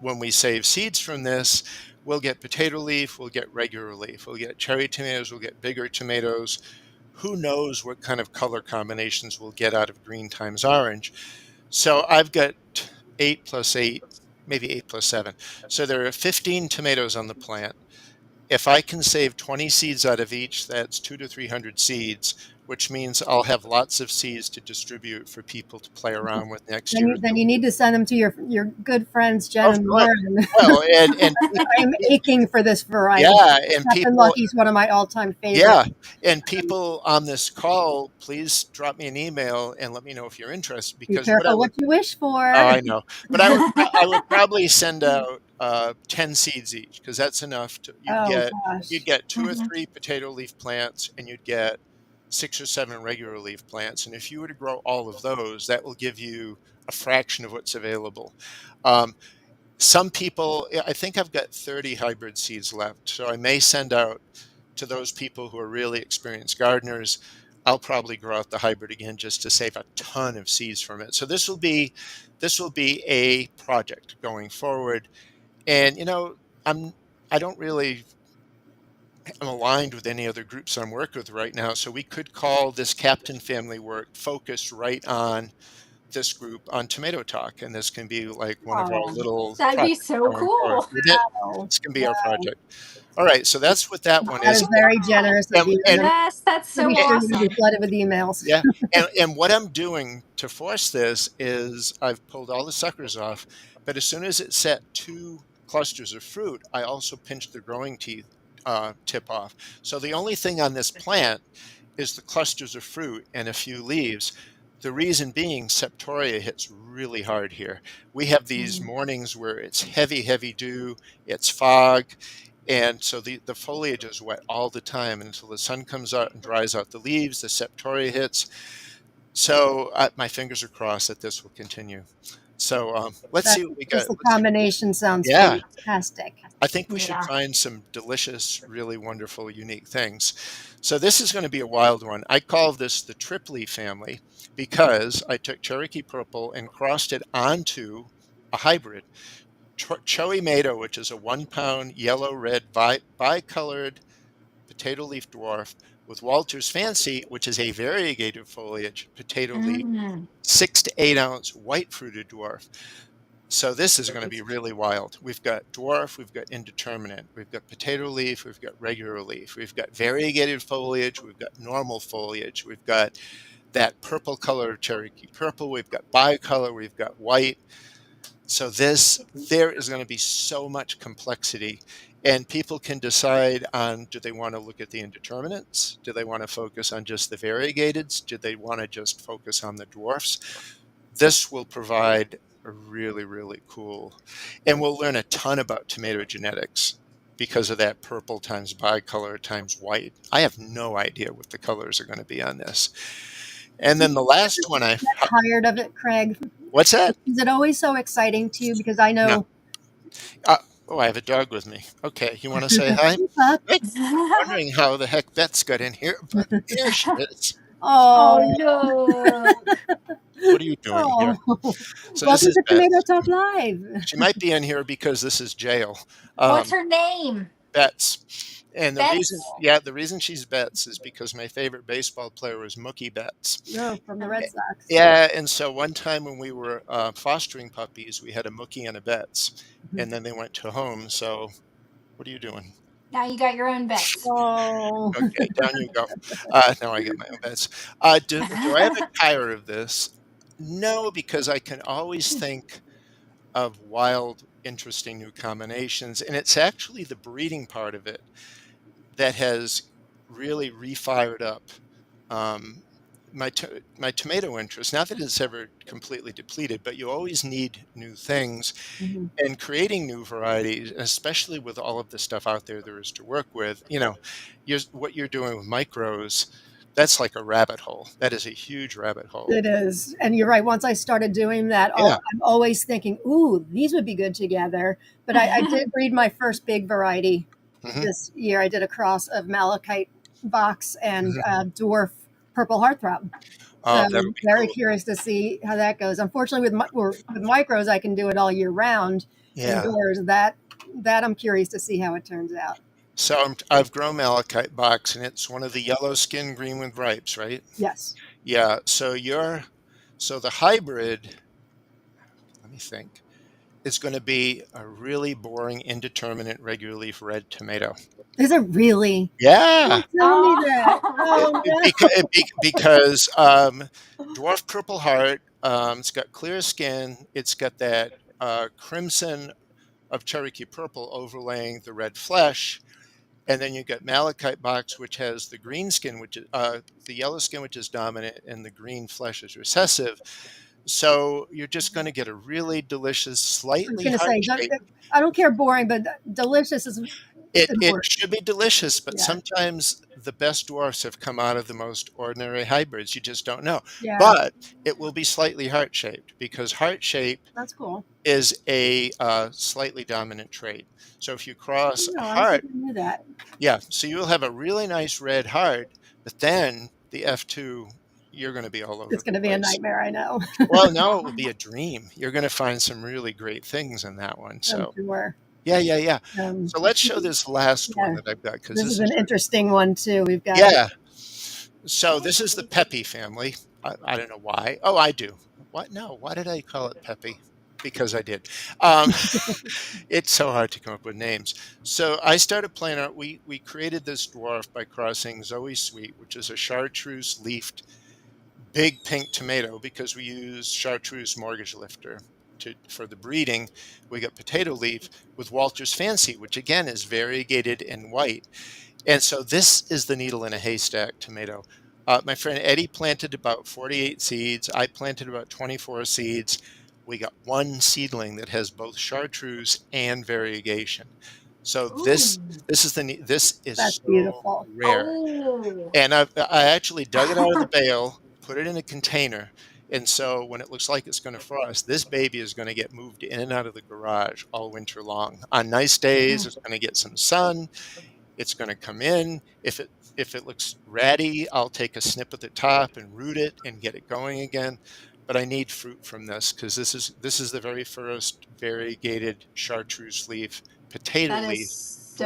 when we save seeds from this. We'll get potato leaf, we'll get regular leaf, we'll get cherry tomatoes, we'll get bigger tomatoes. Who knows what kind of color combinations we'll get out of green times orange. So I've got 8 plus 8, maybe 8 plus 7. So there are 15 tomatoes on the plant. If I can save 20 seeds out of each, that's 200 to 300 seeds, which means I'll have lots of seeds to distribute for people to play around with next year. Then you need to send them to your good friends Jen Of and course. Lauren. Well, and I'm aching for this variety. yeah, and Captain people, Lucky's one of my all-time favorites. yeah, and people on this call, please drop me an email and let me know if you're interested. Be Because what I careful would, what you wish for. oh, I know, but I would probably send out 10 seeds each, because that's enough to Oh gosh. you'd get 2 or Mhm. 3 potato leaf plants, and you'd get 6 or 7 regular leaf plants. And if you were to grow all of those, that will give you a fraction of what's available. Some people, I think I've got 30 hybrid seeds left, so I may send out to those people who are really experienced gardeners. I'll probably grow out the hybrid again just to save a ton of seeds from it. So this will be a project going forward. And I don't really am aligned with any other groups I'm working with right now. So we could call this Captain Family work focused right on this group on Tomato Talk, and this can be like one of our Oh, little That'd be projects so going forward. cool. Wouldn't it? wow. This can be our project. All right, so that's what that one That is. is very generous of you. And Yes, that's so Pretty sure you're going to awesome. be flooded with emails. yeah, and what I'm doing to force this is I've pulled all the suckers off, but as soon as it set 2 clusters of fruit, I also pinched the growing teeth tip off. So the only thing on this plant is the clusters of fruit and a few leaves. The reason being, septoria hits really hard here. We have these mornings where it's heavy, heavy dew, it's fog, and so the foliage is wet all the time until the sun comes out and dries out the leaves, the septoria hits. So my fingers are crossed that this will continue. So let's see what we got. Just the combination sounds Yeah. fantastic. I think we should Yeah. find some delicious, really wonderful, unique things. So this is going to be a wild one. I call this the Tripley Family because I took Cherokee Purple and crossed it onto a hybrid. Tomato, which is a 1-pound yellow-red bicolored potato leaf dwarf, with Walter's Fancy, which is a variegated foliage potato leaf, 6 to 8 ounce white fruited dwarf. So this is going to be really wild. We've got dwarf, we've got indeterminate, we've got potato leaf, we've got regular leaf, we've got variegated foliage, we've got normal foliage, we've got that purple color of Cherokee Purple, we've got bicolor, we've got white. So there is going to be so much complexity, and people can decide on, do they want to look at the indeterminates? Do they want to focus on just the variegateds? Do they want to just focus on the dwarfs? This will provide a really, really cool, and we'll learn a ton about tomato genetics because of that purple times bicolor times white. I have no idea what the colors are going to be on this. And then the last one Tired of it, Craig? What's that? Is it always so exciting to you? Because I know. No. Oh, I have a dog with me. Okay, you want to say hi? I'm wondering how the heck Beth's got in here, but there she is. Oh, no. What are you doing here? So welcome to Beth. Tomato Talk Live. She might be in here because this is jail. What's her name? Betts. And Betts? the reason she's Betts is because my favorite baseball player was Mookie Betts. No, from the Red Sox. Yeah, and so one time when we were fostering puppies, we had a Mookie and a Betts, and then they went to home. So, what are you doing? Now you got your own Betts. Oh. Okay, down you go. Now I get my own Betts. Do I have a tire of this? No, because I can always think of wild, interesting new combinations, and it's actually the breeding part of it that has really refired up my tomato interest. Not that it's ever completely depleted, but you always need new things, and creating new varieties, especially with all of the stuff out there is to work with. What you're doing with micros, That's like a rabbit hole. That is a huge rabbit hole. It is. And you're right. Once I started doing that, Yeah. I'm always thinking, ooh, these would be good together. But I did breed my first big variety Hmm. this year. I did a cross of Malachite box and Hmm. dwarf purple heartthrob. So Oh, that'll I'm be very cool. curious to see how that goes. Unfortunately, with micros, I can do it all year round Yeah. indoors. That I'm curious to see how it turns out. So I've grown malachite box, and it's one of the yellow skin green with ripes, right? Yes. Yeah. So the hybrid, let me think, is going to be a really boring, indeterminate, regular leaf red tomato. Is it really? Yeah. Don't tell me that. Oh no. Because dwarf purple heart, it's got clear skin. It's got that crimson of Cherokee purple overlaying the red flesh. And then you've got malachite box, which has the green skin, which is the yellow skin, which is dominant, and the green flesh is recessive. So you're just going to get a really delicious, I was slightly gonna heart say, shaped. I don't care boring, but delicious is It important. should be delicious, but Yeah. sometimes the best dwarfs have come out of the most ordinary hybrids. You just don't know. Yeah. But it will be slightly heart shaped because heart shape That's cool. is a slightly dominant trait. So if you cross a No, I don't think heart, I knew that. yeah, so you'll have a really nice red heart, but then the F2, you're going to be all over It's the gonna be a place. nightmare, I know. Well, no, it will be a dream. You're going to find some really great things in that one. I'm So, sure. yeah, yeah, yeah. Um, So let's show this last one yeah, that I've got because this is this is an interesting one too. We've got yeah. So this is the Pepe family. I don't know why. Oh, I do. What? No. Why did I call it Pepe? Because I did. Um, it's so hard to come up with names. So I started playing out. We created this dwarf by crossing Zoe Sweet, which is a chartreuse leafed big pink tomato, because we use chartreuse mortgage lifter for the breeding. We got potato leaf with Walter's Fancy, which again is variegated and white. And so this is the needle in a haystack tomato. My friend Eddie planted about 48 seeds. I planted about 24 seeds. We got one seedling that has both chartreuse and variegation. So this Ooh. this is that's so beautiful. rare. Oh. And I actually dug it out of the bale, put it in a container. And so when it looks like it's going to frost, this baby is going to get moved in and out of the garage all winter long. On nice days, it's going to get some sun. It's going to come in. If it looks ratty, I'll take a snip at the top and root it and get it going again. But I need fruit from this because this is the very first variegated chartreuse leaf, potato That is leaf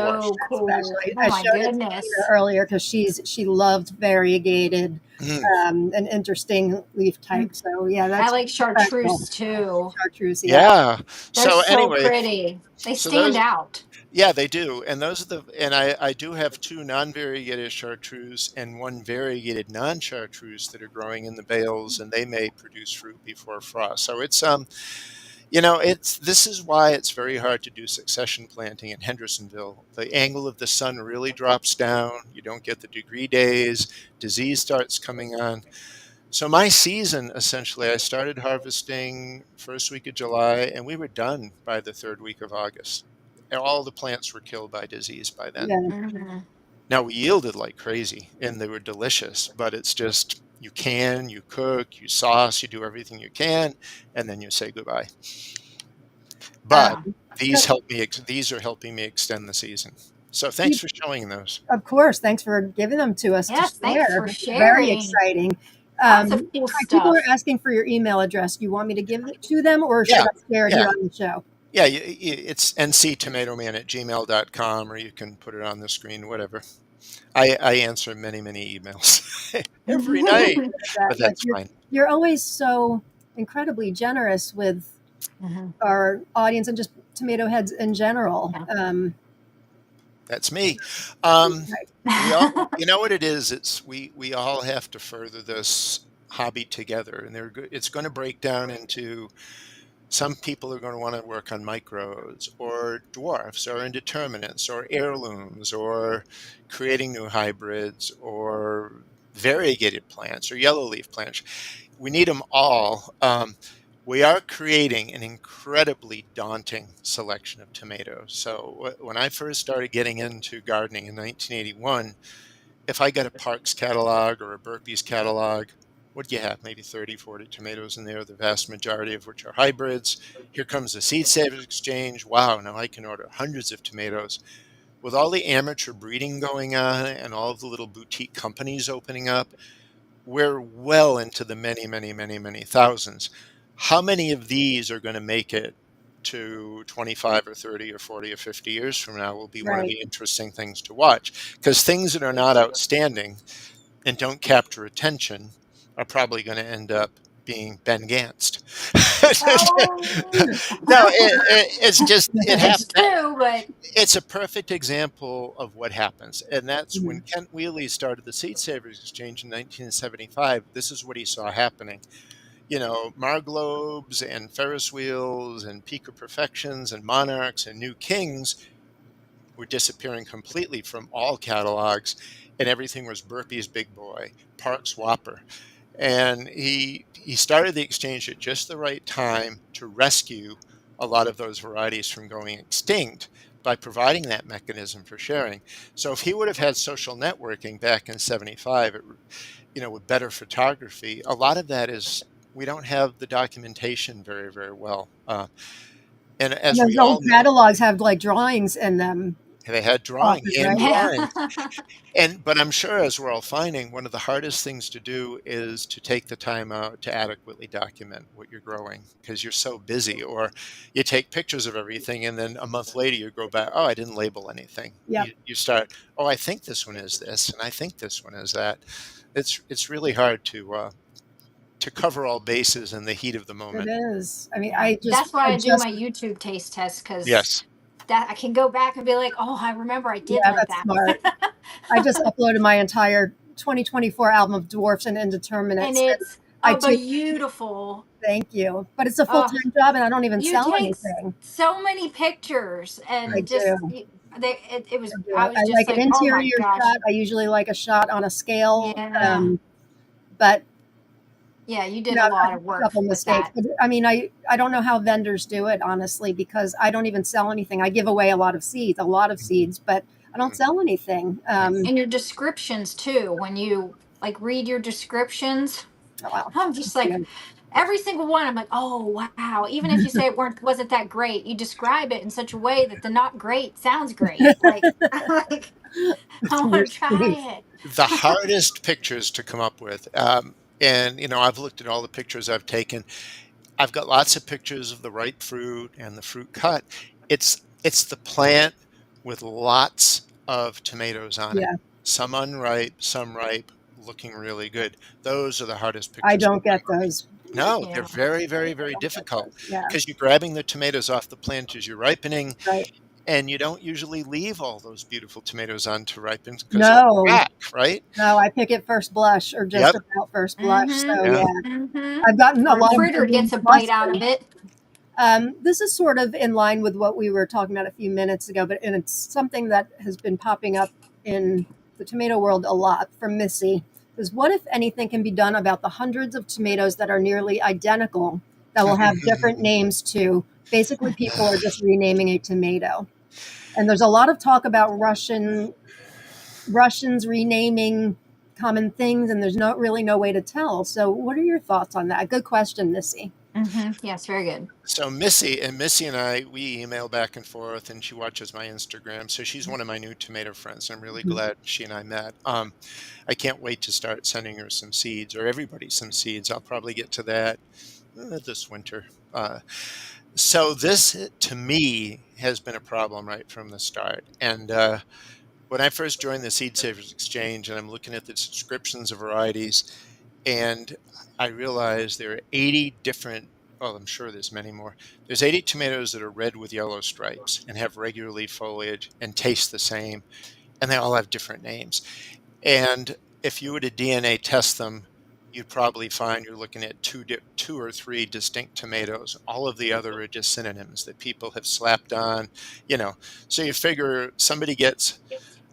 dwarf. so cool. Especially, Oh I my showed it to Tina goodness. earlier because she loved variegated, Mm, an interesting leaf type. So yeah, I that's like special. chartreuse too. Chartreuse, yeah. yeah. They're So so anyway, pretty. They so stand those out. yeah, they do. And those are and I do have two non-variegated chartreuse and one variegated non-chartreuse that are growing in the bales, and they may produce fruit before frost. So this is why it's very hard to do succession planting in Hendersonville. The angle of the sun really drops down. You don't get the degree days. Disease starts coming on. So my season, essentially, I started harvesting first week of July, and we were done by the third week of August. And all the plants were killed by disease by then. Yeah. Mhm. Now we yielded like crazy, and they were delicious, but it's just you cook, you sauce, you do everything you can, and then you say goodbye. But Um, these so help me. These are helping me extend the season. So thanks for showing those. of course, thanks for giving them to us to Yes, thanks share. for Very sharing. exciting. Lots of cool People are stuff. asking for your email address. Do you want me to give it to them, or should Yeah, I share it yeah. here on the show? Yeah, it's nctomatoman@gmail.com, or you can put it on the screen, whatever. I answer many, many emails every night, but But that's fine. you're always so incredibly generous with Mhm. our audience and just tomato heads in general. Yeah. That's me. Um, Right. we all, you know what it is? It's we all have to further this hobby together, and it's going to break down into some people are going to want to work on micros or dwarfs or indeterminates or heirlooms or creating new hybrids or variegated plants or yellow leaf plants. We need them all. We are creating an incredibly daunting selection of tomatoes. So when I first started getting into gardening in 1981, if I get a Parks catalog or a Burpees catalog, what do you have? Maybe 30, 40 tomatoes in there, the vast majority of which are hybrids. Here comes the Seed Savers Exchange. Wow, now I can order hundreds of tomatoes. With all the amateur breeding going on and all of the little boutique companies opening up, we're well into the many, many, many, many thousands. How many of these are going to make it to 25 or 30 or 40 or 50 years from now will be one of Right. the interesting things to watch, because things that are not outstanding and don't capture attention are probably going to end up being Ben Gansed. Oh, No, it's just, it it's happens. true, but It's a perfect example of what happens. And that's when Mhm. Kent Wheatley started the Seed Savers Exchange in 1975. This is what he saw happening. Marglobes and Ferris wheels and Peak of Perfections and Monarchs and New Kings were disappearing completely from all catalogs, and everything was Burpee's Big Boy, Parks Whopper. And he started the exchange at just the right time to rescue a lot of those varieties from going extinct by providing that mechanism for sharing. So if he would have had social networking back in 75, with better photography, a lot of that is we don't have the documentation very, very well. And And as those we all old know, catalogs have like drawings in them they had drawing often, and right? yeah. drawing. But I'm sure, as we're all finding, one of the hardest things to do is to take the time out to adequately document what you're growing, because you're so busy, or you take pictures of everything and then a month later you go back, oh, I didn't label anything. Yep, You start, oh, I think this one is this, and I think this one is that. It's really hard to cover all bases in the heat of the it moment. is. I mean, Yeah. That's why I I do just, my YouTube taste test, because Yes. that I can go back and be like, oh, I remember I did yeah, like that's that. smart. I just uploaded my entire 2024 album of Dwarfs and And Indeterminates. And it's I a take, beautiful. thank you, but it's a full Oh, time job, and I don't even you sell take anything. so many pictures, I and just do. it was, I do. I was I just like an like, oh my interior gosh. shot. I usually like a shot on a scale, Yeah. but Yeah, you you did know, a I've lot made of a work couple with mistakes. that. But I mean, I don't know how vendors do it, honestly, because I don't even sell anything. I give away a lot of seeds, but I don't Mhm. sell anything. And your descriptions too, when you like read your descriptions, Oh, wow. I'm just like, Yeah. every single one, I'm like, oh wow. Even if you say it wasn't that great, you describe it in such a way that the not great sounds great. Like, I'm like, I You're want to sweet. try The hardest pictures to come up with, and I've looked at all the pictures I've taken. I've got lots of pictures of the ripe fruit and the fruit cut. It's the plant with lots of tomatoes on it. Yeah, Some unripe, some ripe, looking really good. Those are the hardest I pictures to don't get find. those. No, they're it. very, very, I very don't get difficult, those. Yeah, because you're grabbing the tomatoes off the plant as you're ripening, right. and you don't usually leave all those beautiful tomatoes on to ripen because they'll No, crack, right? no, I pick it first blush or just Yep. about first blush. So Mm-hmm. Yeah. yeah, Mm-hmm. I've gotten a Or lot of critter good gets a bite out of clusters. it. This is sort of in line with what we were talking about a few minutes ago, and it's something that has been popping up in the tomato world a lot from Missy. Is what, if anything, can be done about the hundreds of tomatoes that are nearly identical that will have different names too? Basically, people are just renaming a tomato, and there's a lot of talk about Russians renaming common things, and there's not really no way to tell. So, what are your thoughts on that? Good question, Missy. Mm-hmm. Yes, very good. So Missy and I, we email back and forth, and she watches my Instagram. So she's one of my new tomato friends. I'm really Mhm. glad she and I met. I can't wait to start sending her some seeds, or everybody some seeds. I'll probably get to that this winter. So this, to me, has been a problem right from the start. And when I first joined the Seed Savers Exchange, and I'm looking at the subscriptions of varieties, and I realized there are 80 different, well, I'm sure there's many more. There's 80 tomatoes that are red with yellow stripes and have regular leaf foliage and taste the same, and they all have different names. And if you were to DNA test them, you'd probably find you're looking at two or three distinct tomatoes. All of the other are just synonyms that people have slapped on, you know. So you figure somebody gets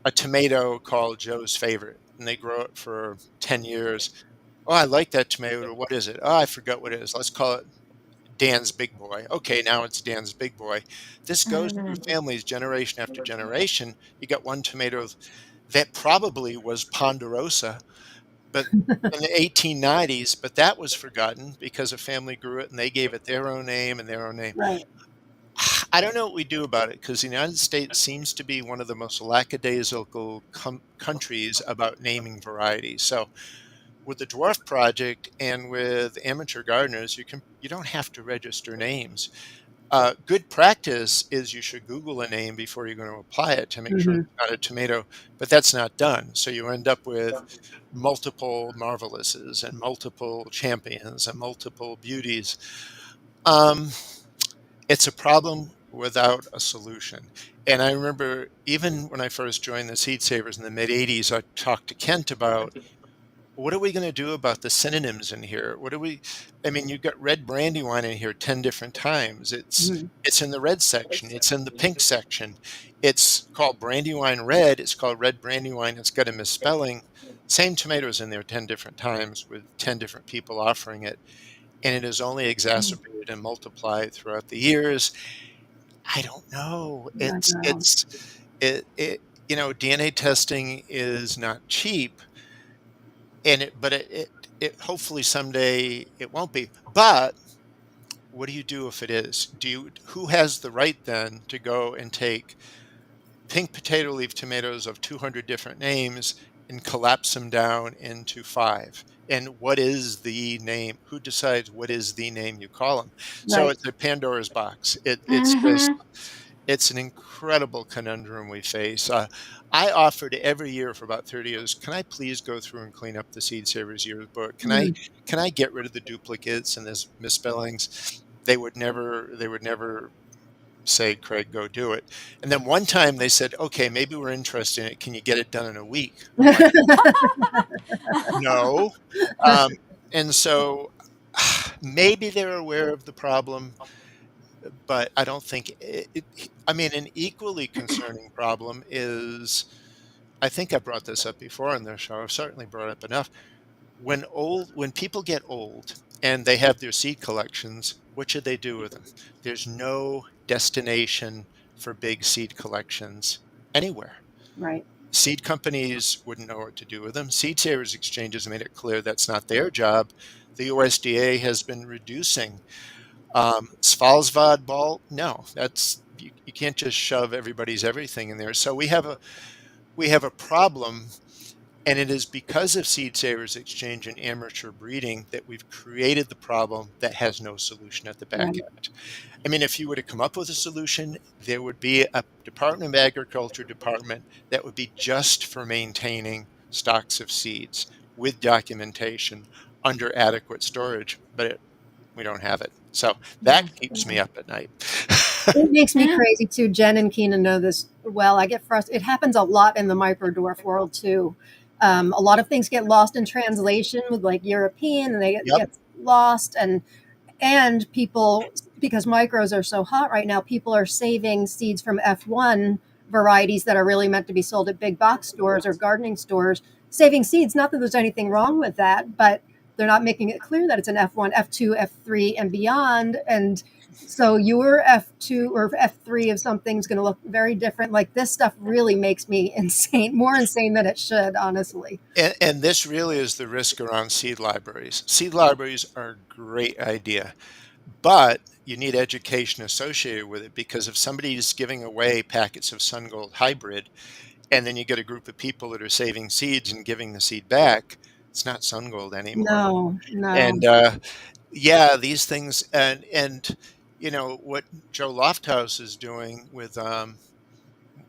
a tomato called Joe's favorite, and they grow it for 10 years. Oh, I like that tomato. What is it? Oh, I forgot what it is. Let's call it Dan's Big Boy. Okay, now it's Dan's Big Boy. This goes through Mm-hmm. families generation after generation. You got one tomato. that probably was ponderosa, but in the 1890s, but that was forgotten because a family grew it and they gave it their own name and their own name. Right. I don't know what we do about it because the United States seems to be one of the most lackadaisical countries about naming varieties. So with the Dwarf Project and with amateur gardeners, you don't have to register names. Good practice is you should Google a name before you're going to apply it to make sure Hmm. it's not a tomato, but that's not done. So you end up with multiple marvelouses and multiple champions and multiple beauties. Um, it's a problem without a solution. And I remember even when I first joined the Seed Savers in the mid 80s, I talked to Kent about what are we going to do about the synonyms in here? I mean, you've got red brandywine in here 10 different times. Hmm. It's in the red section. It's in the pink section. It's called brandywine red. It's called red brandywine. It's got a misspelling. Same tomatoes in there 10 different times with 10 different people offering it. And it is only exacerbated and multiplied throughout the years. I don't know. I know. DNA testing is not cheap, but it hopefully someday it won't be. But what do you do if it is? Who has the right then to go and take pink potato leaf tomatoes of 200 different names and collapse them down into 5? And what is the name? Who decides what is the name you call them? So Right. it's a Pandora's box. Hmm. It's an incredible conundrum we face. I offered every year for about 30 years, can I please go through and clean up the Seed Savers yearbook? Mm. Can I get rid of the duplicates and the misspellings? They would never say, Craig, go do it. And then one time they said, okay, maybe we're interested in it. Can you get it done in a week? I'm like, no. Um, and so maybe they're aware of the problem, but I don't think I mean, an equally concerning problem is, I think I brought this up before on the show. I've certainly brought up enough. When people get old and they have their seed collections, what should they do with them? There's no destination for big seed collections anywhere. Right. Seed companies wouldn't know what to do with them. Seed Savers Exchanges made it clear that's not their job. The USDA has been reducing Svalbard ball. No, you can't just shove everybody's everything in there. So we have a problem, and it is because of Seed Savers Exchange and amateur breeding that we've created the problem that has no solution at the back Right. end. I mean, if you were to come up with a solution, there would be a Department of Agriculture department that would be just for maintaining stocks of seeds with documentation under adequate storage, but we don't have it. So that keeps me up at night. It makes me Yeah. crazy too. Jen and Keenan know this well. I get frustrated. It happens a lot in the micro dwarf world too. A lot of things get lost in translation with like European, and they Yep. get lost, and people, because micros are so hot right now, people are saving seeds from F1 varieties that are really meant to be sold at big box stores or gardening stores. Saving seeds. Not that there's anything wrong with that, but they're not making it clear that it's an F1, F2, F3, and beyond. And so your F2 or F3 of something is going to look very different. Like this stuff really makes me insane, more insane than it should, honestly. And this really is the risk around seed libraries. Seed libraries are a great idea, but you need education associated with it, because if somebody's giving away packets of Sun Gold hybrid and then you get a group of people that are saving seeds and giving the seed back, it's not Sun Gold anymore. No, no. And yeah, these things, and what Joe Lofthouse is doing with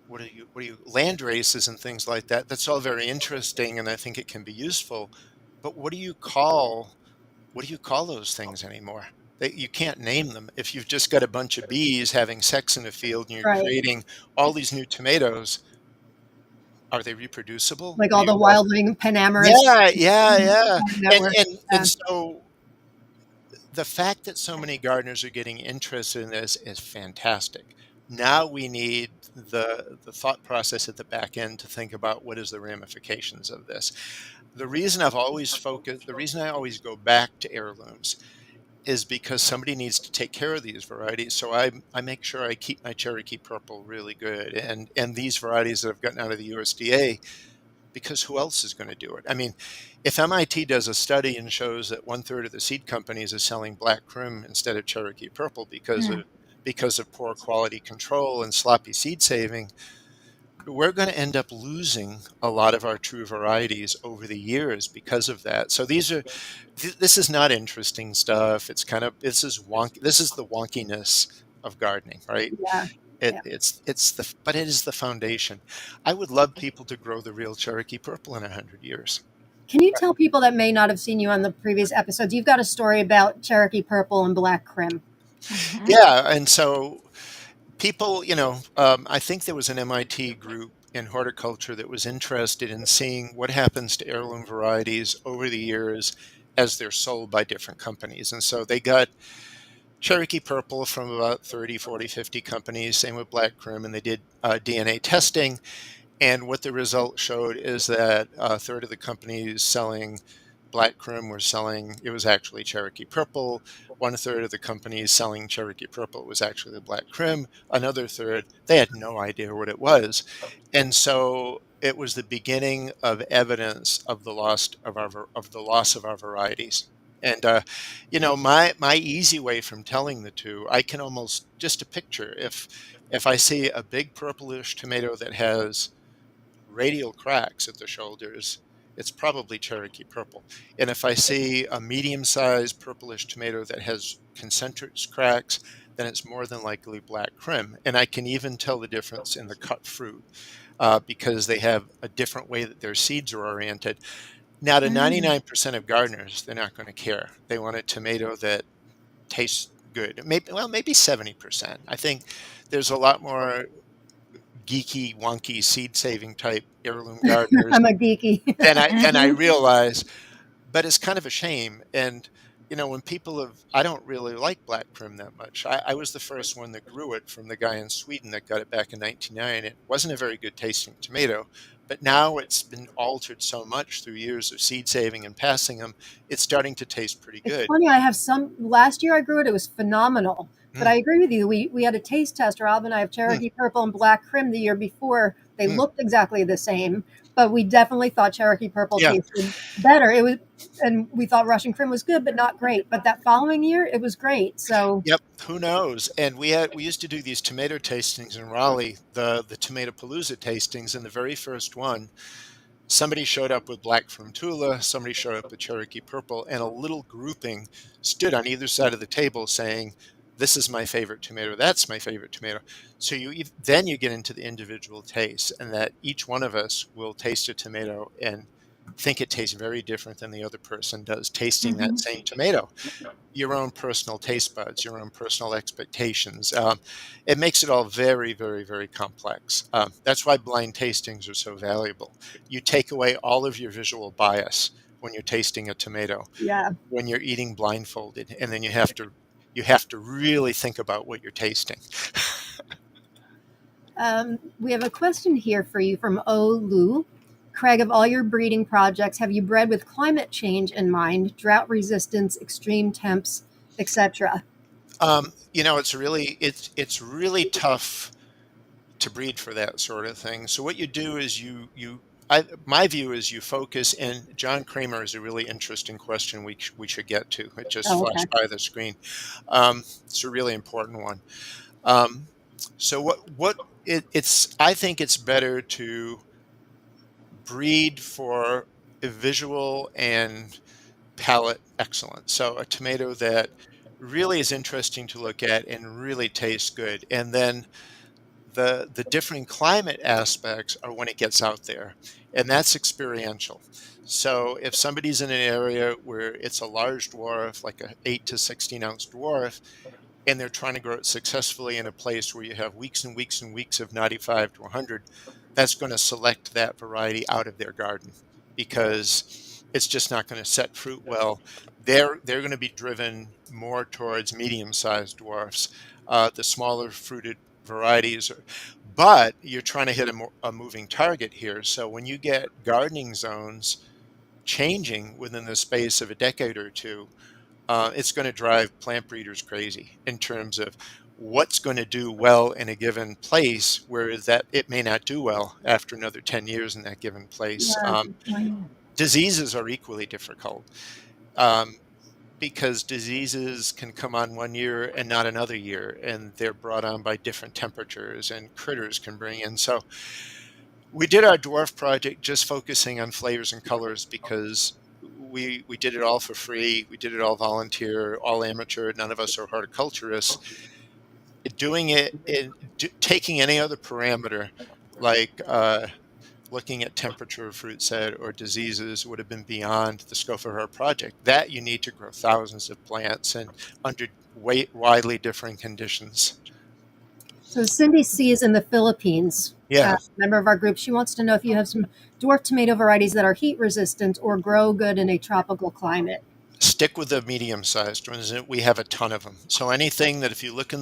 what are you land races and things like that. That's all very interesting, and I think it can be useful. But what do you call those things anymore? You can't name them. If you've just got a bunch of bees having sex in a field and you're Right. creating all these new tomatoes, are they reproducible? Like Do all you the know? wild living Panamerous Yeah, yeah, yeah. And network. and Yeah. and so the fact that so many gardeners are getting interested in this is fantastic. Now we need the thought process at the back end to think about what is the ramifications of this. The reason I always go back to heirlooms is because somebody needs to take care of these varieties. So I make sure I keep my Cherokee Purple really good, and these varieties that have gotten out of the USDA, because who else is going to do it? I mean, if MIT does a study and shows that 1/3 of the seed companies are selling Black Krim instead of Cherokee Purple because of poor quality control and sloppy seed saving, we're going to end up losing a lot of our true varieties over the years because of that. So this is not interesting stuff. It's kind of this is wonky. This is the wonkiness of gardening, right? Yeah. Yeah. But it is the foundation. I would love people to grow the real Cherokee Purple in 100 years. Can you tell people that may not have seen you on the previous episodes, you've got a story about Cherokee Purple and Black Krim? Yeah, and so people, I think there was an MIT group in horticulture that was interested in seeing what happens to heirloom varieties over the years as they're sold by different companies. And so they got Cherokee Purple from about 30, 40, 50 companies, same with Black Krim, and they did DNA testing. And what the result showed is that a third of the companies selling Black Krim were selling, it was actually Cherokee Purple. 1/3 of the companies selling Cherokee Purple was actually the Black Krim. Another third, they had no idea what it was. And so it was the beginning of evidence of the loss of our varieties. And my easy way from telling the two, I can almost just a picture if I see a big purplish tomato that has radial cracks at the shoulders, it's probably Cherokee Purple. And if I see a medium-sized purplish tomato that has concentric cracks, then it's more than likely Black Krim. And I can even tell the difference in the cut fruit because they have a different way that their seeds are oriented. Now, to 99% of gardeners, they're not going to care. They want a tomato that tastes good. Maybe 70%. I think there's a lot more geeky, wonky, seed-saving type heirloom gardeners I'm a geeky. than I realize. But it's kind of a shame. And when I don't really like Black Krim that much. I was the first one that grew it from the guy in Sweden that got it back in 1999. It wasn't a very good tasting tomato, but now it's been altered so much through years of seed saving and passing them. It's starting to taste pretty It's good. funny, I have some, last year I grew it, it was phenomenal. But I agree with you. We had a taste test. Rob and I have Cherokee Purple and Black Krim the year before. They looked exactly the same, but we definitely thought Cherokee Purple tasted better. It was, and we thought Russian Krim was good, but not great. But that following year, it was great. So Yep, who knows? And we used to do these tomato tastings in Raleigh, the Tomato Palooza tastings, and the very first one, somebody showed up with Black from Tula, somebody showed up with Cherokee Purple, and a little grouping stood on either side of the table saying, "This is my favorite tomato. That's my favorite tomato." So then you get into the individual tastes, and that each one of us will taste a tomato and think it tastes very different than the other person does tasting that same tomato. Your own personal taste buds, your own personal expectations. It makes it all very, very, very complex. That's why blind tastings are so valuable. You take away all of your visual bias when you're tasting a tomato, yeah. when you're eating blindfolded, and then you have to really think about what you're tasting. We have a question here for you from O. Lou. Craig, of all your breeding projects, have you bred with climate change in mind, drought resistance, extreme temps, etc.? It's really tough to breed for that sort of thing. So what you do is my view is you focus, and John Kramer is a really interesting question we should get to. It just flashed by the screen. It's a really important one. So I think it's better to breed for a visual and palate excellence. So a tomato that really is interesting to look at and really tastes good. And then the different climate aspects are when it gets out there, and that's experiential. So if somebody's in an area where it's a large dwarf, like a 8 to 16 ounce dwarf, and they're trying to grow it successfully in a place where you have weeks and weeks and weeks of 95 to 100, that's going to select that variety out of their garden because it's just not going to set fruit well. They're going to be driven more towards medium-sized dwarfs, the smaller fruited varieties. But you're trying to hit a moving target here. So when you get gardening zones changing within the space of a decade or two, it's going to drive plant breeders crazy in terms of what's going to do well in a given place, where that it may not do well after another 10 years in that given place. Yeah, good point. Diseases are equally difficult, um, because diseases can come on one year and not another year, and they're brought on by different temperatures and critters can bring in. So we did our dwarf project just focusing on flavors and colors because we did it all for free. We did it all volunteer, all amateur. None of us are horticulturists. Doing it in taking any other parameter, like looking at temperature of fruit set or diseases, would have been beyond the scope of our project. That you need to grow thousands of plants and under widely different conditions. So Cindy C is in the Philippines, Yeah. member of our group. She wants to know if you have some dwarf tomato varieties that are heat resistant or grow good in a tropical climate. Stick with the medium-sized ones. We have a ton of them. So anything that, if you look at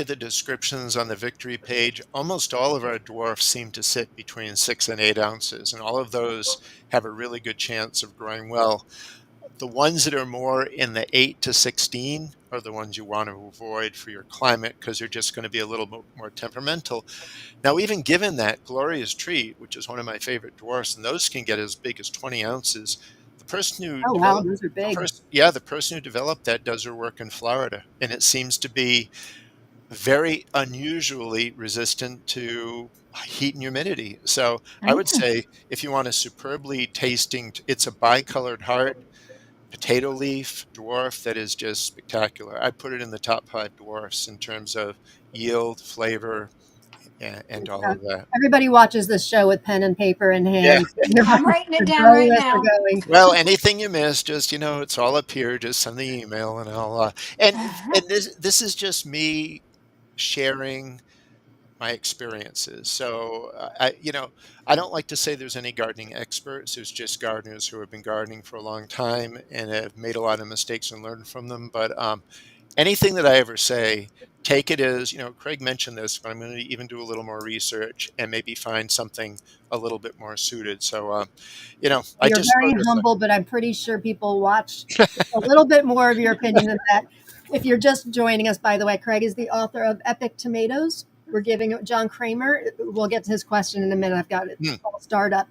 the descriptions on the Victory page, almost all of our dwarfs seem to sit between 6 and 8 ounces, and all of those have a really good chance of growing well. The ones that are more in the 8 to 16 are the ones you want to avoid for your climate, because they're just going to be a little bit more temperamental. Now, even given that, Gloria's Treat, which is one of my favorite dwarfs, and those can get as big as 20 ounces. The person who Oh, wow, those are big. the person who developed that does her work in Florida, and it seems to be very unusually resistant to heat and humidity. So I would say if you want a superbly tasting, it's a bicolored heart potato leaf dwarf that is just spectacular. I put it in the top 5 dwarfs in terms of yield, flavor, and all of that. Everybody watches this show with pen and paper in Yeah. hand. I'm writing it down right now. Well, anything you miss, just, it's all up here. Just send the email and I'll, and this is just me sharing my experiences. So I don't like to say there's any gardening experts. There's just gardeners who have been gardening for a long time and have made a lot of mistakes and learned from them. But anything that I ever say, take it as, Craig mentioned this, but I'm going to even do a little more research and maybe find something a little bit more suited. So, You're very humble, but I'm pretty sure people watch a little bit more of your opinion than that. If you're just joining us, by the way, Craig is the author of Epic Tomatoes. We're giving John Kramer, we'll get to his question in a minute. I've got it all started up.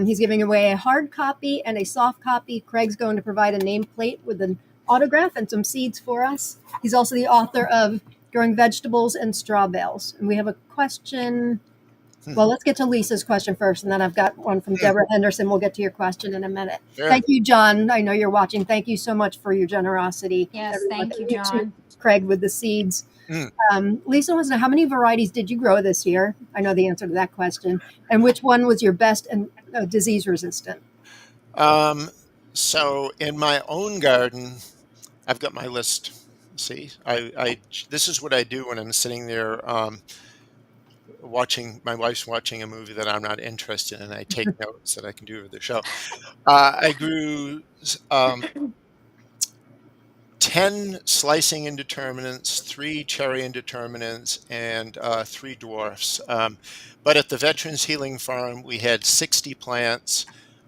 He's giving away a hard copy and a soft copy. Craig's going to provide a nameplate with an autograph and some seeds for us. He's also the author of Growing Vegetables and Straw Bales. And we have a question. Well, let's get to Lisa's question first, and then I've got one from Deborah Henderson. We'll get to your question in a minute. Sure. Thank you, John. I know you're watching. Thank you so much for your generosity. Yes, thank you, John. Craig with the seeds. Lisa wants to know, how many varieties did you grow this year? I know the answer to that question. And which one was your best and disease resistant? So in my own garden, I've got my list. See, this is what I do when I'm sitting there my wife's watching a movie that I'm not interested in. I take notes that I can do with the show. I grew 10 slicing indeterminates, 3 cherry indeterminates, and 3 dwarfs. But at the Veterans Healing Farm, we had 60 plants